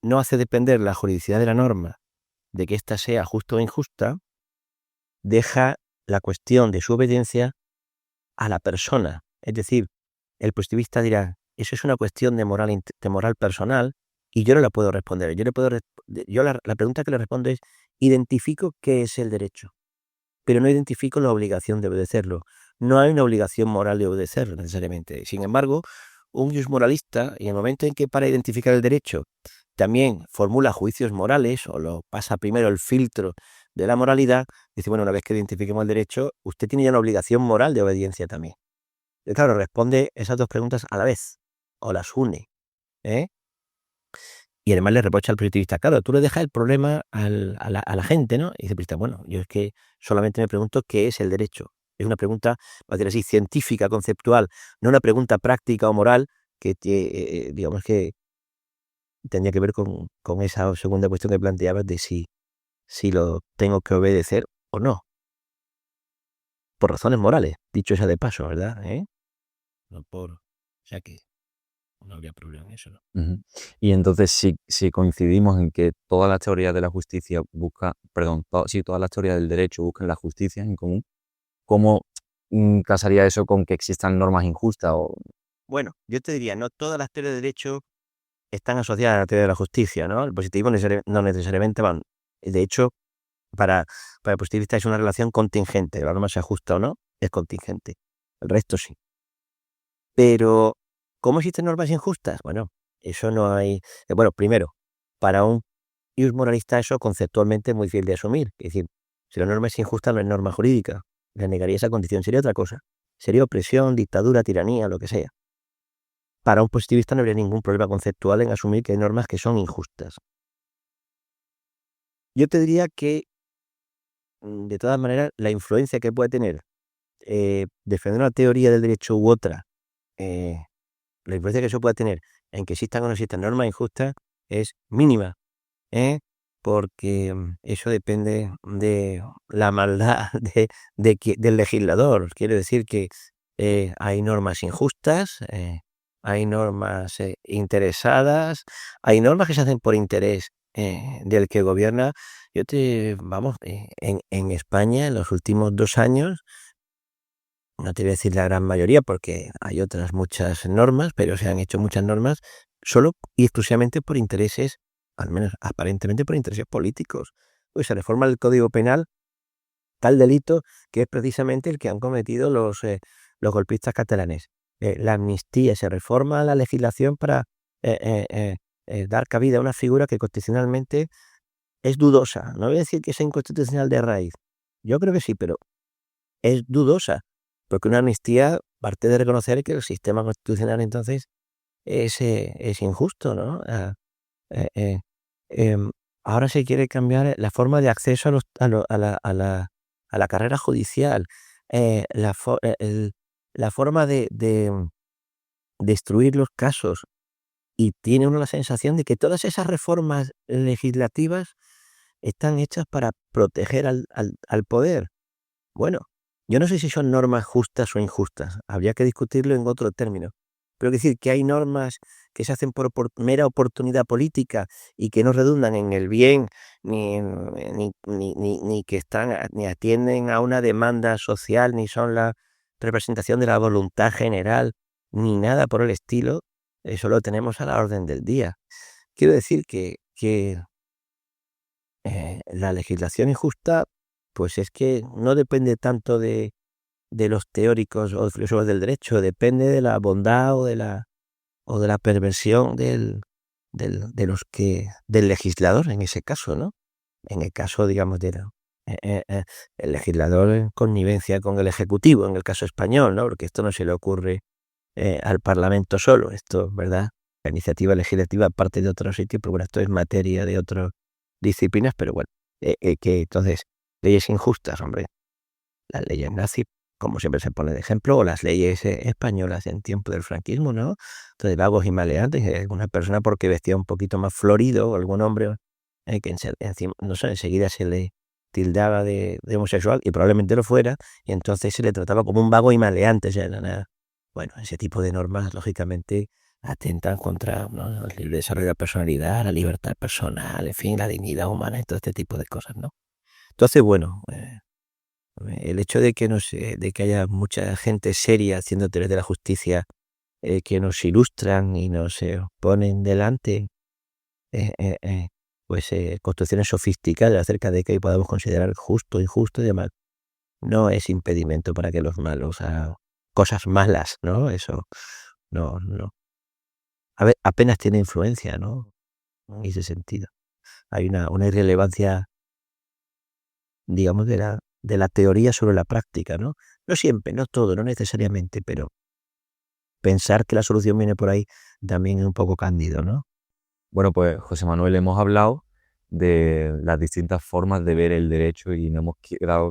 no hace depender la juridicidad de la norma de que ésta sea justa o injusta, deja la cuestión de su obediencia a la persona. Es decir, el positivista dirá, eso es una cuestión de moral personal y yo no la puedo responder. La pregunta que le respondo es, identifico qué es el derecho, pero no identifico la obligación de obedecerlo. No hay una obligación moral de obedecerlo necesariamente. Sin embargo, un moralista, y en el momento en que para identificar el derecho también formula juicios morales o lo pasa primero el filtro de la moralidad, dice, bueno, una vez que identifiquemos el derecho, usted tiene ya una obligación moral de obediencia también. Y claro, responde esas dos preguntas a la vez, o las une, ¿eh? Y además le reprocha al positivista, claro, tú le dejas el problema a la gente, ¿no? Y dice el positivista, bueno, yo es que solamente me pregunto qué es el derecho. Es una pregunta, vamos a decir así, científica, conceptual, no una pregunta práctica o moral que, digamos que tendría que ver con esa segunda cuestión que planteabas de si lo tengo que obedecer o no. Por razones morales, dicho sea de paso, ¿verdad? No por... O sea que no habría problema en eso, ¿no? Ujú. Y entonces, si coincidimos en que todas las teorías de la justicia todas las teorías del derecho buscan la justicia en común, ¿cómo casaría eso con que existan normas injustas? Bueno, yo te diría, no todas las teorías de derecho están asociadas a la teoría de la justicia, ¿no? El positivismo no necesariamente van. De hecho, para el positivista es una relación contingente. La norma sea justa o no, es contingente. El resto sí. Pero, ¿cómo existen normas injustas? Bueno, eso no hay... Bueno, primero, para un ius moralista eso conceptualmente es muy difícil de asumir. Es decir, si la norma es injusta no es norma jurídica. Le negaría esa condición. Sería otra cosa. Sería opresión, dictadura, tiranía, lo que sea. Para un positivista no habría ningún problema conceptual en asumir que hay normas que son injustas. Yo te diría que, de todas maneras, la influencia que puede tener defender una teoría del derecho u otra, la influencia que eso puede tener en que existan o no existan normas injustas es mínima, porque eso depende de la maldad del legislador. Quiere decir que hay normas injustas, hay normas interesadas, hay normas que se hacen por interés del que gobierna. Vamos, en España en los últimos 2 años, no te voy a decir la gran mayoría porque hay otras muchas normas, pero se han hecho muchas normas solo y exclusivamente por intereses, al menos aparentemente por intereses políticos. Pues se reforma el Código Penal tal delito que es precisamente el que han cometido los golpistas catalanes. La amnistía, se reforma la legislación para dar cabida a una figura que constitucionalmente es dudosa. No voy a decir que sea inconstitucional de raíz. Yo creo que sí, pero es dudosa, porque una amnistía parte de reconocer que el sistema constitucional entonces es injusto, ¿no? Eh, eh, Ahora se quiere cambiar la forma de acceso a la carrera judicial, la forma de instruir los casos, y tiene uno la sensación de que todas esas reformas legislativas están hechas para proteger al poder. Bueno, yo no sé si son normas justas o injustas, habría que discutirlo en otro término. Pero decir que hay normas que se hacen por mera oportunidad política y que no redundan en el bien ni que ni atienden a una demanda social, ni son la representación de la voluntad general, ni nada por el estilo, eso lo tenemos a la orden del día. Quiero decir que la legislación injusta, pues es que no depende tanto de los teóricos o filósofos del derecho, depende de la bondad o de la perversión del legislador en ese caso, ¿no? En el caso, digamos, el legislador en connivencia con el ejecutivo, en el caso español, ¿no? Porque esto no se le ocurre al Parlamento solo, esto, ¿verdad? La iniciativa legislativa parte de otro sitio, pero bueno, esto es materia de otras disciplinas, pero bueno, que entonces, leyes injustas, hombre, las leyes nazis, como siempre se pone de ejemplo, o las leyes españolas en tiempo del franquismo, ¿no? Entonces, vagos y maleantes, alguna persona porque vestía un poquito más florido, o algún hombre que encima, no sé, enseguida se le tildaba de homosexual, y probablemente lo fuera, y entonces se le trataba como un vago y maleante, o sea, bueno, ese tipo de normas, lógicamente, atentan contra, ¿no?, el libre desarrollo de la personalidad, la libertad personal, en fin, la dignidad humana y todo este tipo de cosas, ¿no? Entonces, bueno, el hecho de que, de que haya mucha gente seria haciendo teorías de la justicia, que nos ilustran y nos ponen delante, eh, eh, eh, pues construcciones sofisticadas acerca de que podamos considerar justo, injusto y demás, no es impedimento para que los malos hagan cosas malas, ¿no? Eso no. A ver, apenas tiene influencia, ¿no? En ese sentido. Hay una irrelevancia, digamos, de la teoría sobre la práctica, ¿no? No siempre, no todo, no necesariamente, pero pensar que la solución viene por ahí también es un poco cándido, ¿no? Bueno, pues José Manuel, hemos hablado de las distintas formas de ver el derecho y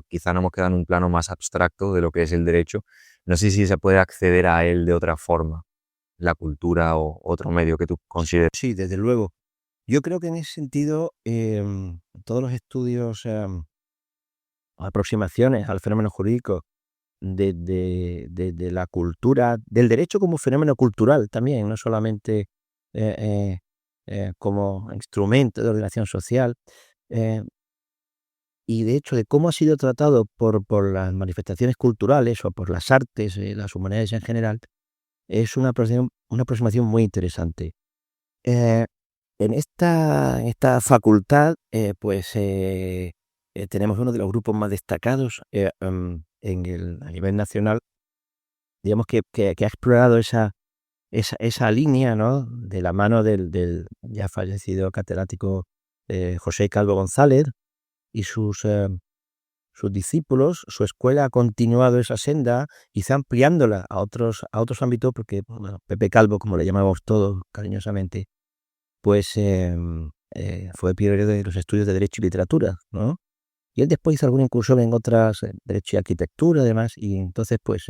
quizá nos hemos quedado en un plano más abstracto de lo que es el derecho. No sé si se puede acceder a él de otra forma, la cultura o otro medio que tú consideres. Sí, desde luego. Yo creo que en ese sentido, todos los estudios, aproximaciones al fenómeno jurídico de la cultura, del derecho como fenómeno cultural también, no solamente como instrumento de ordenación social, eh, y de hecho de cómo ha sido tratado por las manifestaciones culturales o por las artes, las humanidades en general, es una aproximación muy interesante. Eh, en esta facultad, pues tenemos uno de los grupos más destacados a nivel nacional, digamos que ha explorado esa línea, ¿no?, de la mano del ya fallecido catedrático José Calvo González y sus discípulos. Su escuela ha continuado esa senda, quizá ampliándola a otros ámbitos, porque, bueno, Pepe Calvo, como le llamamos todos cariñosamente, pues fue pionero de los estudios de Derecho y Literatura, ¿no? Y él después hizo alguna incursión en otras, Derecho y Arquitectura, además, y entonces, pues,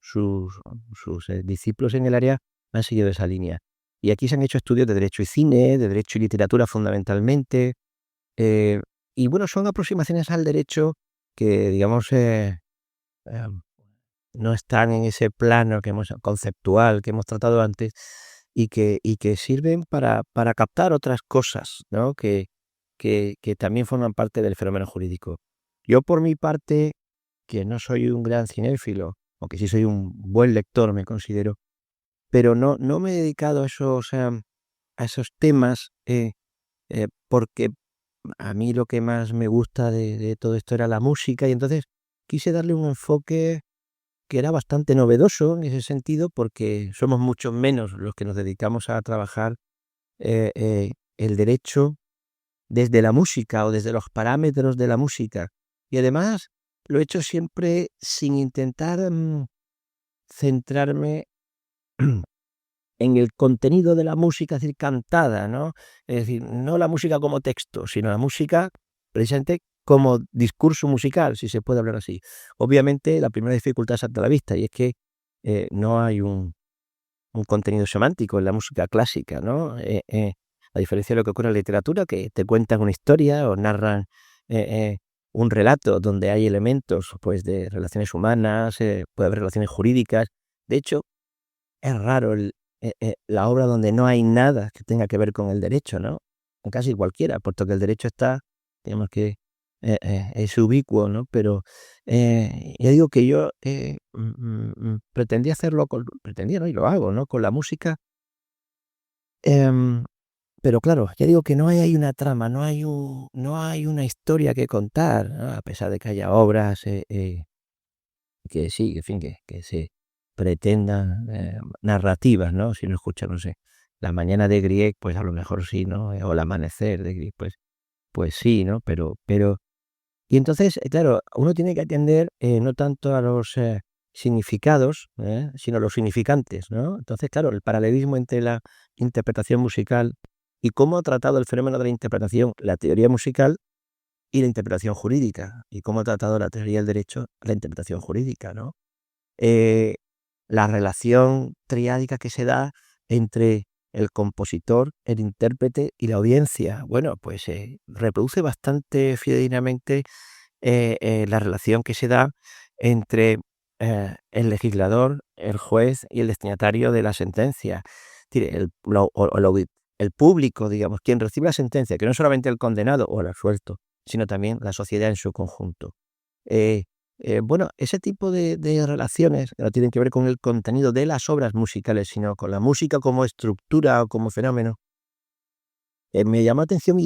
sus, sus discípulos en el área han seguido esa línea. Y aquí se han hecho estudios de Derecho y Cine, de Derecho y Literatura fundamentalmente, eh, y bueno, son aproximaciones al derecho que, digamos, em, no están en ese plano conceptual que hemos tratado antes, y que sirven para captar otras cosas, ¿no?, que también forman parte del fenómeno jurídico. Yo, por mi parte, que no soy un gran cinéfilo, aunque sí soy un buen lector, me considero, pero no me he dedicado a esos temas, porque a mí lo que más me gusta de todo esto era la música, y entonces quise darle un enfoque que era bastante novedoso en ese sentido, porque somos muchos menos los que nos dedicamos a trabajar el derecho desde la música o desde los parámetros de la música. Y además lo he hecho siempre sin intentar centrarme en el contenido de la música, es decir, cantada, ¿no? Es decir, no la música como texto, sino la música precisamente como discurso musical, si se puede hablar así. Obviamente, la primera dificultad salta a la vista, y es que no hay un contenido semántico en la música clásica, ¿no? A diferencia de lo que ocurre en la literatura, que te cuentan una historia o narran eh, eh, un relato donde hay elementos, pues, de relaciones humanas, puede haber relaciones jurídicas. De hecho, es raro la obra donde no hay nada que tenga que ver con el derecho, ¿no? En casi cualquiera, puesto que el derecho está, digamos que es ubicuo, ¿no? Pero ya digo que yo pretendía hacerlo pretendía, ¿no?, y lo hago, ¿no?, con la música, em, pero claro, ya digo que no hay ahí una trama, no hay una historia que contar, ¿no?, a pesar de que haya obras que sí, en fin, que se pretendan narrativas, ¿no? Si uno escucha, no sé, La mañana de Grieg, pues a lo mejor sí, ¿no? O El amanecer de Grieg, pues sí, ¿no? Pero y entonces, claro, uno tiene que atender no tanto a los significados, sino a los significantes, ¿no? Entonces, claro, el paralelismo entre la interpretación musical y cómo ha tratado el fenómeno de la interpretación la teoría musical y la interpretación jurídica, y cómo ha tratado la teoría del derecho la interpretación jurídica, ¿no? eh, la relación triádica que se da entre el compositor, el intérprete y la audiencia. Bueno, pues reproduce bastante fidedignamente la relación que se da entre el legislador, el juez y el destinatario de la sentencia. Es decir, el público, digamos, quien recibe la sentencia, que no solamente el condenado o el absuelto, sino también la sociedad en su conjunto. Bueno, ese tipo de relaciones no tienen que ver con el contenido de las obras musicales, sino con la música como estructura o como fenómeno. Me llama la atención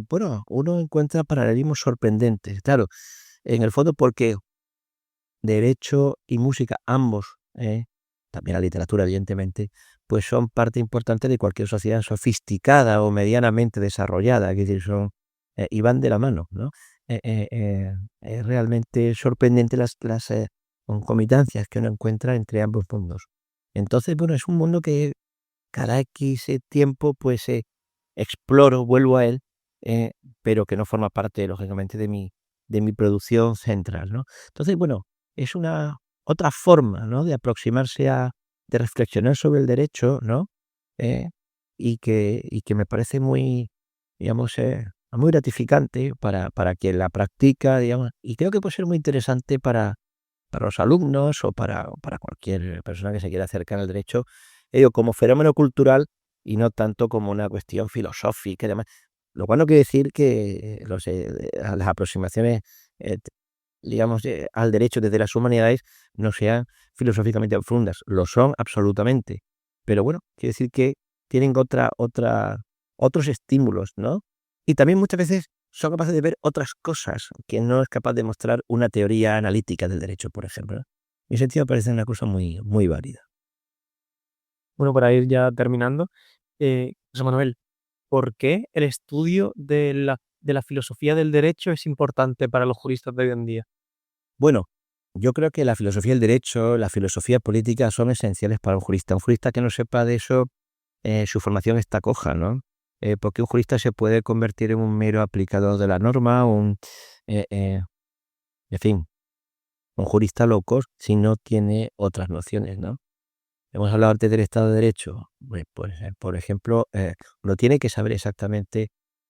bueno, uno encuentra paralelismos sorprendentes. Claro, en el fondo porque derecho y música, ambos, también la literatura, evidentemente, pues son parte importante de cualquier sociedad sofisticada o medianamente desarrollada, es decir, y van de la mano, ¿no? Es realmente sorprendente las concomitancias que uno encuentra entre ambos mundos. Entonces, bueno, es un mundo que cada X tiempo, pues exploro, vuelvo a él, pero que no forma parte, lógicamente, de mi producción central, ¿no? Entonces, bueno, es una otra forma, ¿no?, de aproximarse de reflexionar sobre el derecho, ¿no? Eh, y que me parece muy, digamos, muy gratificante para quien la practica, digamos, y creo que puede ser muy interesante para los alumnos o para cualquier persona que se quiera acercar al derecho, digo, como fenómeno cultural y no tanto como una cuestión filosófica y demás. Lo cual no quiere decir que las aproximaciones, digamos, al derecho desde las humanidades no sean filosóficamente profundas. Lo son absolutamente. Pero bueno, quiere decir que tienen otros estímulos, ¿no? Y también muchas veces son capaces de ver otras cosas que no es capaz de mostrar una teoría analítica del derecho, por ejemplo, ¿no? En ese sentido me parece una cosa muy, muy válida. Bueno, para ir ya terminando, José Manuel, ¿por qué el estudio de la filosofía del derecho es importante para los juristas de hoy en día? Bueno, yo creo que la filosofía del derecho, la filosofía política son esenciales para un jurista. Un jurista que no sepa de eso, su formación está coja, ¿no? Porque un jurista se puede convertir en un mero aplicador de la norma, en fin, un jurista loco si no tiene otras nociones, ¿no? Hemos hablado antes del Estado de Derecho. Pues, por ejemplo, uno tiene que saber exactamente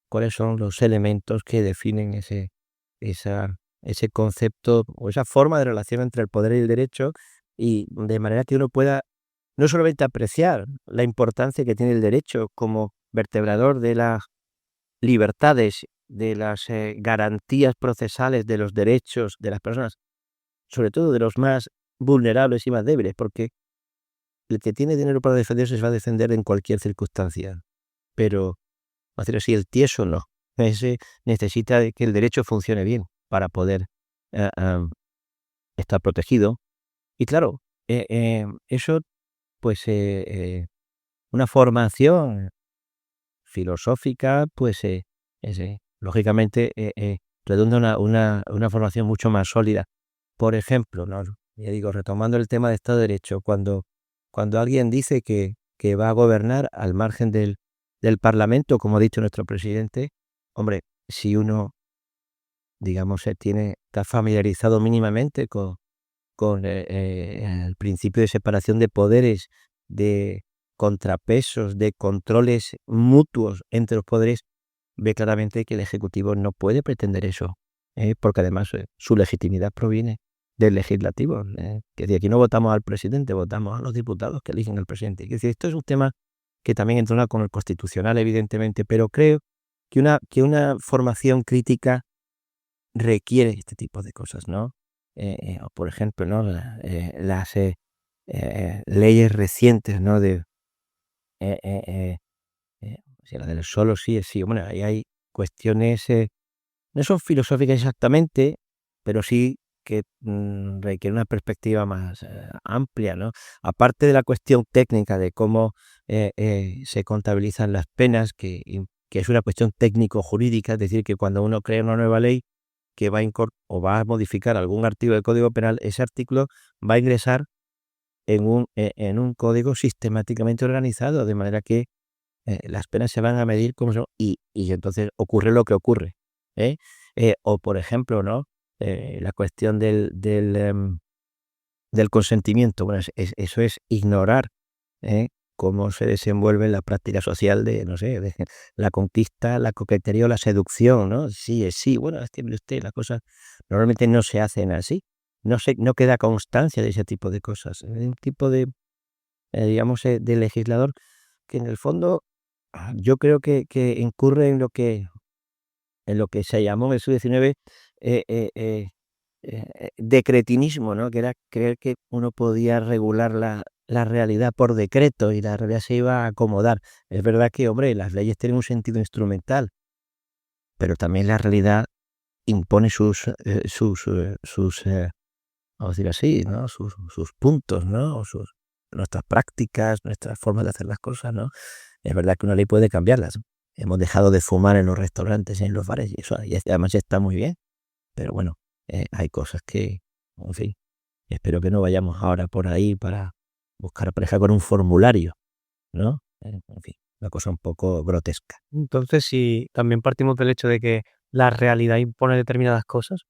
cuáles son los elementos que definen ese concepto o esa forma de relación entre el poder y el derecho, y de manera que uno pueda no solamente apreciar la importancia que tiene el derecho como vertebrador de las libertades, de las garantías procesales de los derechos de las personas, sobre todo de los más vulnerables y más débiles, porque el que tiene dinero para defenderse se va a defender en cualquier circunstancia, pero, vamos a decir así, el tieso no. Ese necesita de que el derecho funcione bien para poder estar protegido. Y claro, eso, pues, una formación filosófica, pues, lógicamente, redunda una formación mucho más sólida. Por ejemplo, ¿no?, ya digo, retomando el tema de Estado de Derecho, cuando alguien dice que va a gobernar al margen del Parlamento, como ha dicho nuestro presidente, hombre, si uno, digamos, está familiarizado mínimamente con el principio de separación de poderes, de contrapesos, de controles mutuos entre los poderes, ve claramente que el Ejecutivo no puede pretender eso, porque además su legitimidad proviene del Legislativo, que de aquí no votamos al presidente, votamos a los diputados que eligen al presidente. Es decir, esto es un tema que también entona con el constitucional, evidentemente, pero creo que una formación crítica requiere este tipo de cosas, ¿no? O por ejemplo, ¿no?, las leyes recientes, ¿no?, o sea, la del solo sí es sí. Bueno, ahí hay cuestiones, no son filosóficas exactamente, pero sí que requieren una perspectiva más amplia, ¿no? Aparte de la cuestión técnica de cómo se contabilizan las penas, que es una cuestión técnico-jurídica, es decir, que cuando uno crea una nueva ley que va a modificar algún artículo del Código Penal, ese artículo va a ingresar en un código sistemáticamente organizado, de manera que las penas se van a medir como son, y entonces ocurre lo que ocurre, ¿eh? O por ejemplo, ¿no?, la cuestión del consentimiento. Bueno, eso es ignorar, cómo se desenvuelve la práctica social de, no sé, de la conquista, la coquetería o la seducción, ¿no? Sí es sí. Bueno, es que mire usted, las cosas normalmente no se hacen así, no queda constancia de ese tipo de cosas. Es un tipo de, digamos, de legislador que en el fondo yo creo que incurre en lo que se llamó en el siglo XIX decretinismo, ¿no? Que era creer que uno podía regular la realidad por decreto y la realidad se iba a acomodar. Es verdad que, hombre, las leyes tienen un sentido instrumental, pero también la realidad impone vamos a decir así, ¿no? Sus puntos, ¿no? O nuestras prácticas, nuestras formas de hacer las cosas, ¿no? Es verdad que una ley puede cambiarlas. Hemos dejado de fumar en los restaurantes y en los bares y eso además está muy bien. Pero bueno, hay cosas que, en fin, espero que no vayamos ahora por ahí para buscar pareja con un formulario, ¿no? En fin, una cosa un poco grotesca. Entonces, si también partimos del hecho de que la realidad impone determinadas cosas,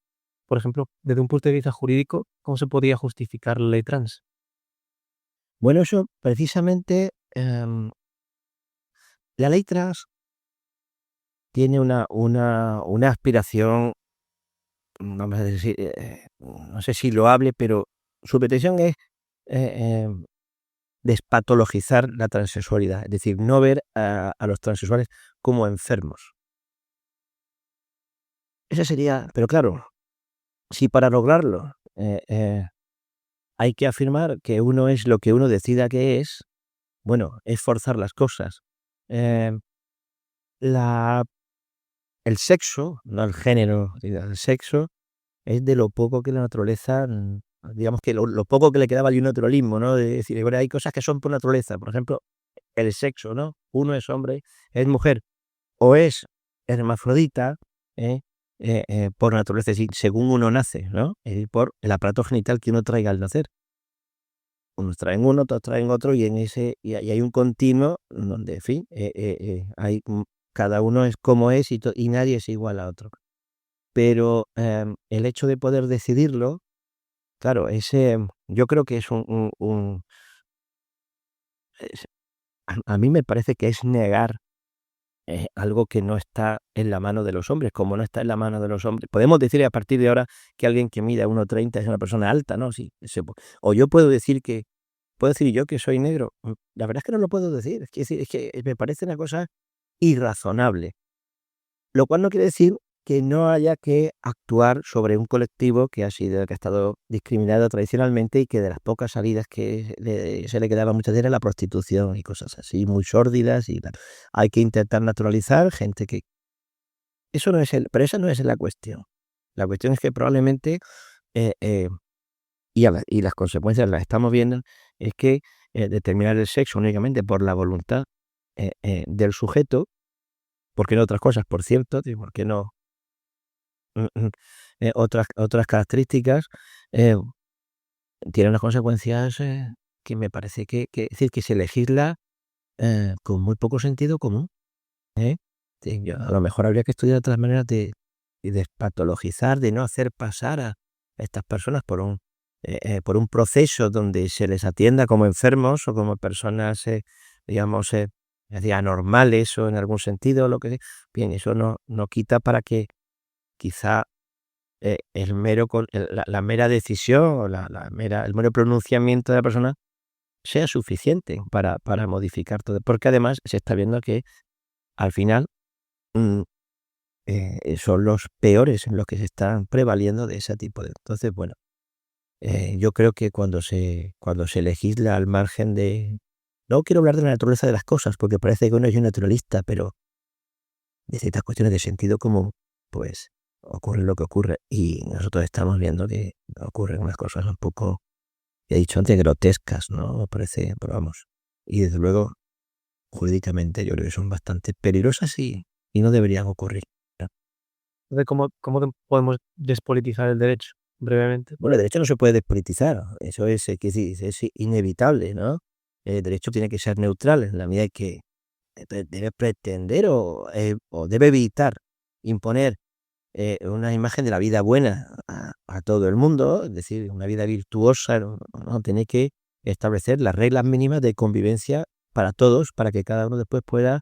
por ejemplo, desde un punto de vista jurídico, ¿cómo se podría justificar la ley trans? Bueno, eso precisamente, la ley trans tiene una aspiración, vamos a decir, no sé si loable, pero su pretensión es despatologizar la transexualidad, es decir, no ver a los transexuales como enfermos. Esa sería, pero claro, si para lograrlo hay que afirmar que uno es lo que uno decida que es, bueno, es forzar las cosas. Eh, la, el sexo, no el género, el sexo, es de lo poco que la naturaleza, digamos que lo poco que le quedaba al naturalismo, ¿no? De decir, bueno, hay cosas que son por naturaleza, por ejemplo, el sexo, ¿no? Uno es hombre, es mujer, o es hermafrodita, ¿eh? Por naturaleza, es decir, según uno nace, ¿no? Es decir, por el aparato genital que uno traiga al nacer. Unos traen uno, otros traen otro, y hay un continuo donde, en fin, cada uno es como es y nadie es igual a otro. Pero el hecho de poder decidirlo, claro, yo creo que es es- a mí me parece que es negar algo que no está en la mano de los hombres, como no está en la mano de los hombres. Podemos decir a partir de ahora que alguien que mida 1,30 es una persona alta, ¿no? Sí, o yo puedo decir yo que soy negro. La verdad es que no lo puedo decir. Es que me parece una cosa irrazonable. Lo cual no quiere decir que no haya que actuar sobre un colectivo que ha estado discriminado tradicionalmente y que de las pocas salidas que se le quedaban muchas veces era la prostitución y cosas así, muy sórdidas y tal. Hay que intentar naturalizar gente que... Eso no es pero esa no es la cuestión. La cuestión es que probablemente, eh, eh, y las consecuencias las estamos viendo, es que determinar el sexo únicamente por la voluntad del sujeto, porque no otras cosas, por cierto, y porque no otras características, eh, tiene unas consecuencias que me parece es decir, que se legisla con muy poco sentido común. ¿Eh? Sí, a lo mejor habría que estudiar otras maneras de despatologizar, de no hacer pasar a estas personas por un proceso donde se les atienda como enfermos o como personas, digamos, es decir, anormales o en algún sentido, lo que sea. Bien, eso no quita para que quizá la mera decisión o el mero pronunciamiento de la persona sea suficiente para modificar todo. Porque además se está viendo que al final mm, son los peores en los que se están prevaliendo de ese tipo de... Entonces, bueno, yo creo que cuando se legisla al margen de... No quiero hablar de la naturaleza de las cosas, porque parece que uno es un naturalista, pero de ciertas cuestiones de sentido común, pues ocurre lo que ocurre. Y nosotros estamos viendo que ocurren unas cosas un poco, he dicho antes, grotescas, ¿no? Me parece, pero vamos. Y desde luego, jurídicamente, yo creo que son bastante peligrosas y no deberían ocurrir. Entonces, ¿cómo podemos despolitizar el derecho? Brevemente. Bueno, el derecho no se puede despolitizar, eso es inevitable, ¿no? El derecho tiene que ser neutral en la medida que debe pretender o debe evitar imponer una imagen de la vida buena a todo el mundo, es decir, una vida virtuosa, ¿no? Tiene que establecer las reglas mínimas de convivencia para todos, para que cada uno después pueda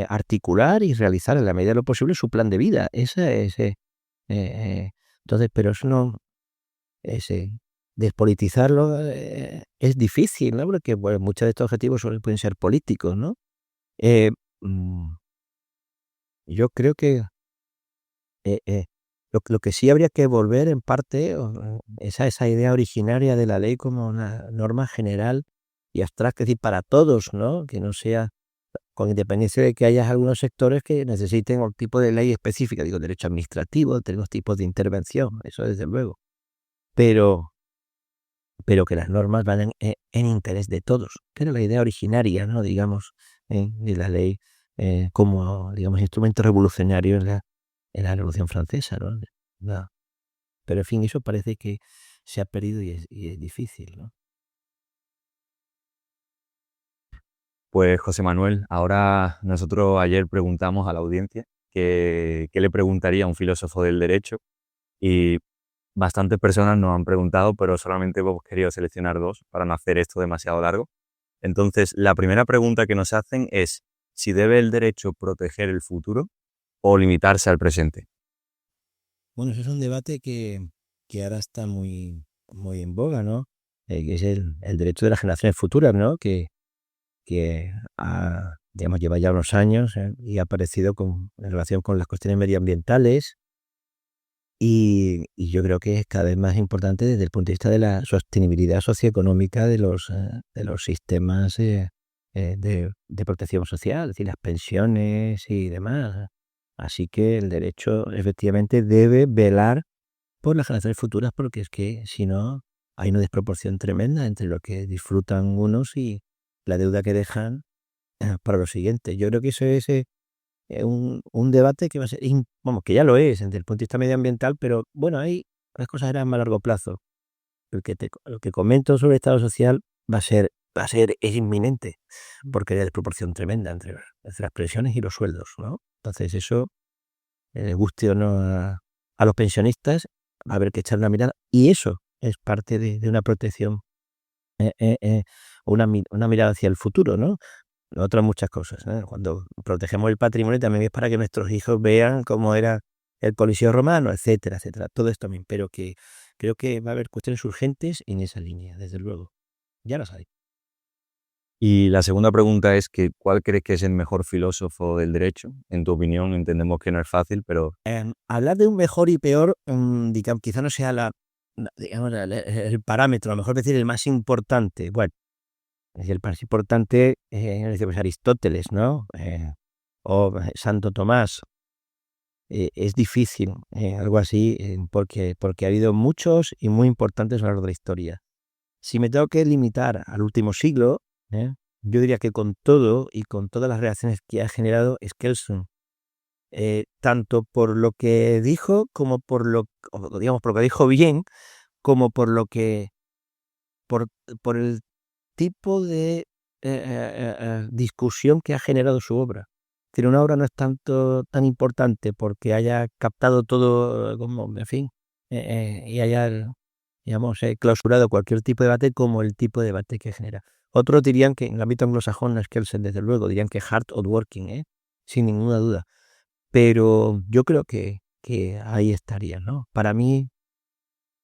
articular y realizar en la medida de lo posible su plan de vida. Esa es, eh, entonces, pero eso no, despolitizarlo es difícil, ¿no? Porque bueno, muchos de estos objetivos pueden ser políticos, ¿no? Mm, yo creo que lo que sí habría que volver en parte es a esa idea originaria de la ley como una norma general y abstracta, es decir, para todos, ¿no? Que no sea con independencia de que haya algunos sectores que necesiten un tipo de ley específica, digo, derecho administrativo, tenemos tipos de intervención, eso desde luego, pero que las normas vayan en interés de todos, que era la idea originaria, ¿no? Digamos, de la ley como, digamos, instrumento revolucionario en la Revolución Francesa, ¿no? No. Pero en fin, eso parece que se ha perdido y es difícil, ¿no? Pues José Manuel, ahora nosotros ayer preguntamos a la audiencia qué le preguntaría a un filósofo del derecho y bastantes personas nos han preguntado, pero solamente hemos querido seleccionar dos para no hacer esto demasiado largo. Entonces, la primera pregunta que nos hacen es si debe el derecho proteger el futuro o limitarse al presente. Bueno, ese es un debate que ahora está muy en boga, ¿no? Que es el derecho de las generaciones futuras, ¿no? Que digamos, lleva ya unos años y ha aparecido en relación con las cuestiones medioambientales y yo creo que es cada vez más importante desde el punto de vista de la sostenibilidad socioeconómica de los sistemas de protección social, es decir, las pensiones y demás. Así que el derecho efectivamente debe velar por las generaciones futuras porque es que si no hay una desproporción tremenda entre lo que disfrutan unos y la deuda que dejan para los siguientes. Yo creo que eso es un debate que va a ser, vamos, que ya lo es desde el punto de vista medioambiental, pero bueno, ahí las cosas eran más a largo plazo. Lo que comento sobre el Estado social es inminente, porque hay una desproporción tremenda entre las pensiones y los sueldos, ¿no? Entonces eso, guste o no a los pensionistas, va a haber que echar una mirada, y eso es parte de una protección, una mirada hacia el futuro, ¿no? Otras muchas cosas, ¿eh? Cuando protegemos el patrimonio también es para que nuestros hijos vean cómo era el Coliseo romano, etcétera, etcétera. Todo esto también, pero que creo que va a haber cuestiones urgentes en esa línea, desde luego. Ya las hay. Y la segunda pregunta es que ¿cuál crees que es el mejor filósofo del derecho? En tu opinión, entendemos que no es fácil, pero Hablar de un mejor y peor, digamos, quizá no sea digamos, el parámetro, a lo mejor decir el más importante. Bueno, el más importante pues Aristóteles, ¿no? O Santo Tomás. Es difícil, algo así, porque ha habido muchos y muy importantes a lo largo de la historia. Si me tengo que limitar al último siglo, yo diría que con todo y con todas las reacciones que ha generado Skelsen, tanto por lo que dijo como digamos, por lo que dijo bien, como por, por el tipo de discusión que ha generado su obra. Tiene una obra no es tan importante porque haya captado todo, como, en fin, y haya, digamos, clausurado cualquier tipo de debate como el tipo de debate que genera. Otros dirían que en el ámbito anglosajón, es que desde luego, dirían que hard or working, sin ninguna duda. Pero yo creo que ahí estaría, ¿no? Para mí,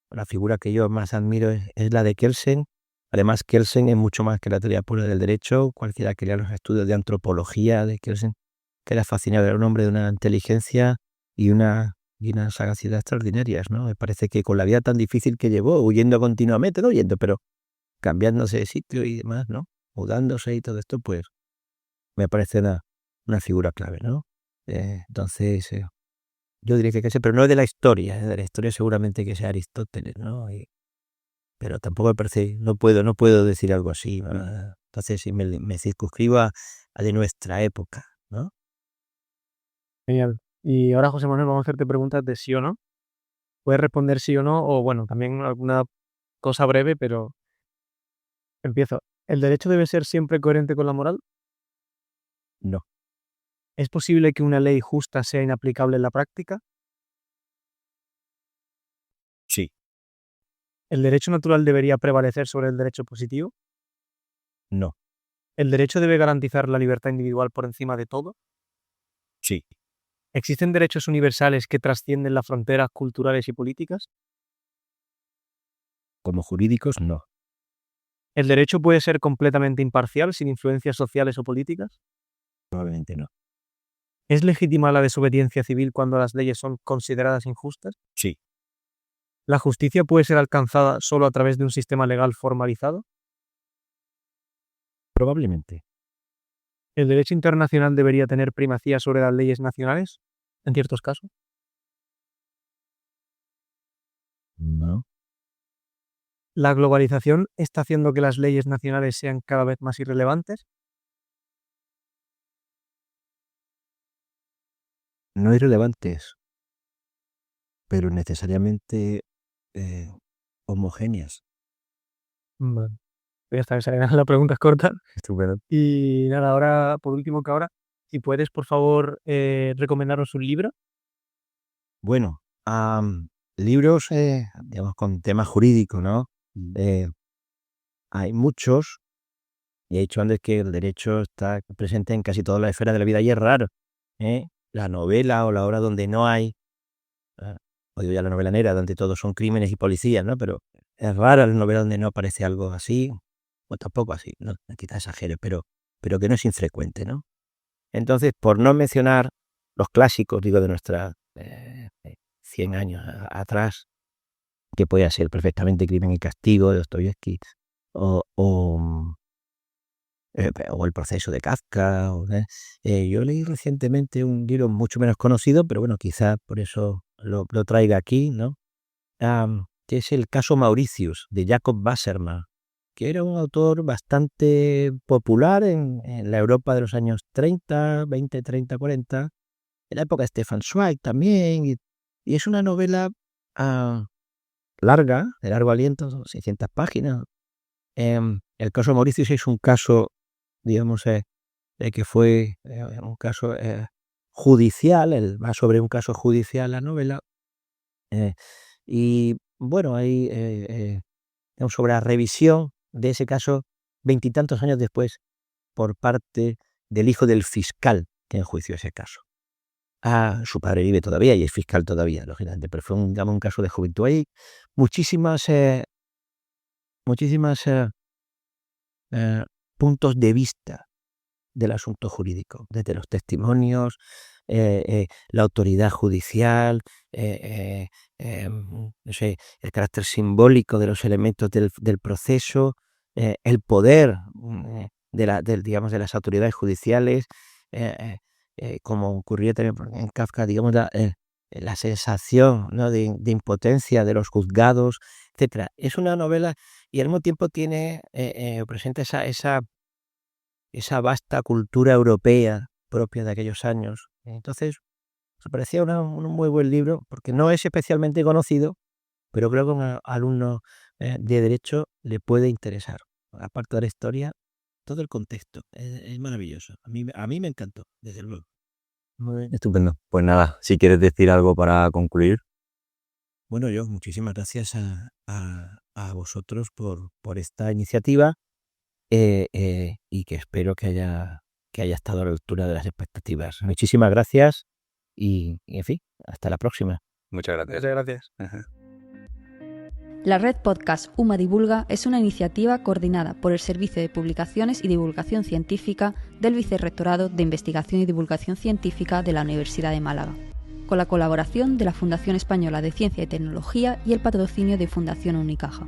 la figura que yo más admiro es la de Kelsen. Además, Kelsen es mucho más que la teoría pura del derecho. Cualquiera que lea los estudios de antropología de Kelsen queda fascinado. Era un hombre de una inteligencia y una sagacidad extraordinarias, ¿no? Me parece que con la vida tan difícil que llevó, huyendo continuamente, no huyendo, pero cambiándose de sitio y demás, ¿no? Mudándose y todo esto, pues me parece una figura clave, ¿no? Entonces, yo diría que Kelsen, pero no de la historia. De la historia seguramente que sea Aristóteles, ¿no? Pero tampoco me parece, no puedo decir algo así. Entonces, si me circunscribo a de nuestra época, ¿no? Genial. Y ahora, José Manuel, vamos a hacerte preguntas de sí o no. Puedes responder sí o no, o bueno, también alguna cosa breve, pero empiezo. ¿El derecho debe ser siempre coherente con la moral? No, ¿Es posible que una ley justa sea inaplicable en la práctica? sí, ¿El derecho natural debería prevalecer sobre el derecho positivo? no, ¿El derecho debe garantizar la libertad individual por encima de todo? sí, ¿Existen derechos universales que trascienden las fronteras culturales y políticas? como jurídicos, no. ¿El derecho puede ser completamente imparcial, sin influencias sociales o políticas? Probablemente no. ¿Es legítima la desobediencia civil cuando las leyes son consideradas injustas? Sí. ¿La justicia puede ser alcanzada solo a través de un sistema legal formalizado? Probablemente. ¿El derecho internacional debería tener primacía sobre las leyes nacionales, en ciertos casos? No. ¿La globalización está haciendo que las leyes nacionales sean cada vez más irrelevantes? No irrelevantes, pero necesariamente homogéneas. Vale. Ya está, esa eran las preguntas cortas. Estupendo. Y nada, ahora, por último que ahora, si puedes, por favor, recomendarnos un libro. Bueno, libros, digamos, con tema jurídico, ¿no? Hay muchos, y he dicho antes que el derecho está presente en casi todas las esferas de la vida y es raro, ¿eh? La novela o la obra donde no hay, o digo ya la novela negra, donde todos son crímenes y policías, ¿no? Pero es rara la novela donde no aparece algo así, o tampoco así, ¿no? Quizás exagere, pero que no es infrecuente, ¿no? Entonces, por no mencionar los clásicos, digo, de nuestra 100 años atrás, que podía ser perfectamente Crimen y Castigo de Dostoyevsky, o El proceso de Kafka. Yo leí recientemente un libro mucho menos conocido, pero bueno, quizá por eso lo traiga aquí, ¿no? Que es El caso Mauritius, de Jacob Wasserman, que era un autor bastante popular en la Europa de los años 30, 20, 30, 40, en la época de Stefan Zweig también, y es una novela larga, de largo aliento, son 600 páginas. El caso Mauritius es un caso, digamos, que fue un caso judicial, va sobre un caso judicial la novela, y bueno, hay sobre la revisión de ese caso 20 y tantos años después por parte del hijo del fiscal que enjuició ese caso. Su padre vive todavía y es fiscal todavía, lógicamente, pero fue un caso de juventud. Hay muchísimas puntos de vista del asunto jurídico, desde los testimonios, la autoridad judicial, no sé, el carácter simbólico de los elementos del proceso, el poder digamos, de las autoridades judiciales, como ocurría también en Kafka, digamos, la sensación, ¿no?, de impotencia de los juzgados, etcétera. Es una novela y al mismo tiempo tiene presente esa vasta cultura europea propia de aquellos años. Entonces, me parecía un muy buen libro, porque no es especialmente conocido, pero creo que a un alumno de Derecho le puede interesar. Aparte de la historia, todo el contexto. Es maravilloso. A mí me encantó, desde luego. Muy bien. Estupendo. Pues nada, si quieres decir algo para concluir. Bueno, muchísimas gracias a vosotros por esta iniciativa, y que espero que haya estado a la altura de las expectativas. Muchísimas gracias y en fin, hasta la próxima. Muchas gracias. Muchas gracias. La red podcast UMA Divulga es una iniciativa coordinada por el Servicio de Publicaciones y Divulgación Científica del Vicerrectorado de Investigación y Divulgación Científica de la Universidad de Málaga, con la colaboración de la Fundación Española de Ciencia y Tecnología y el patrocinio de Fundación Unicaja.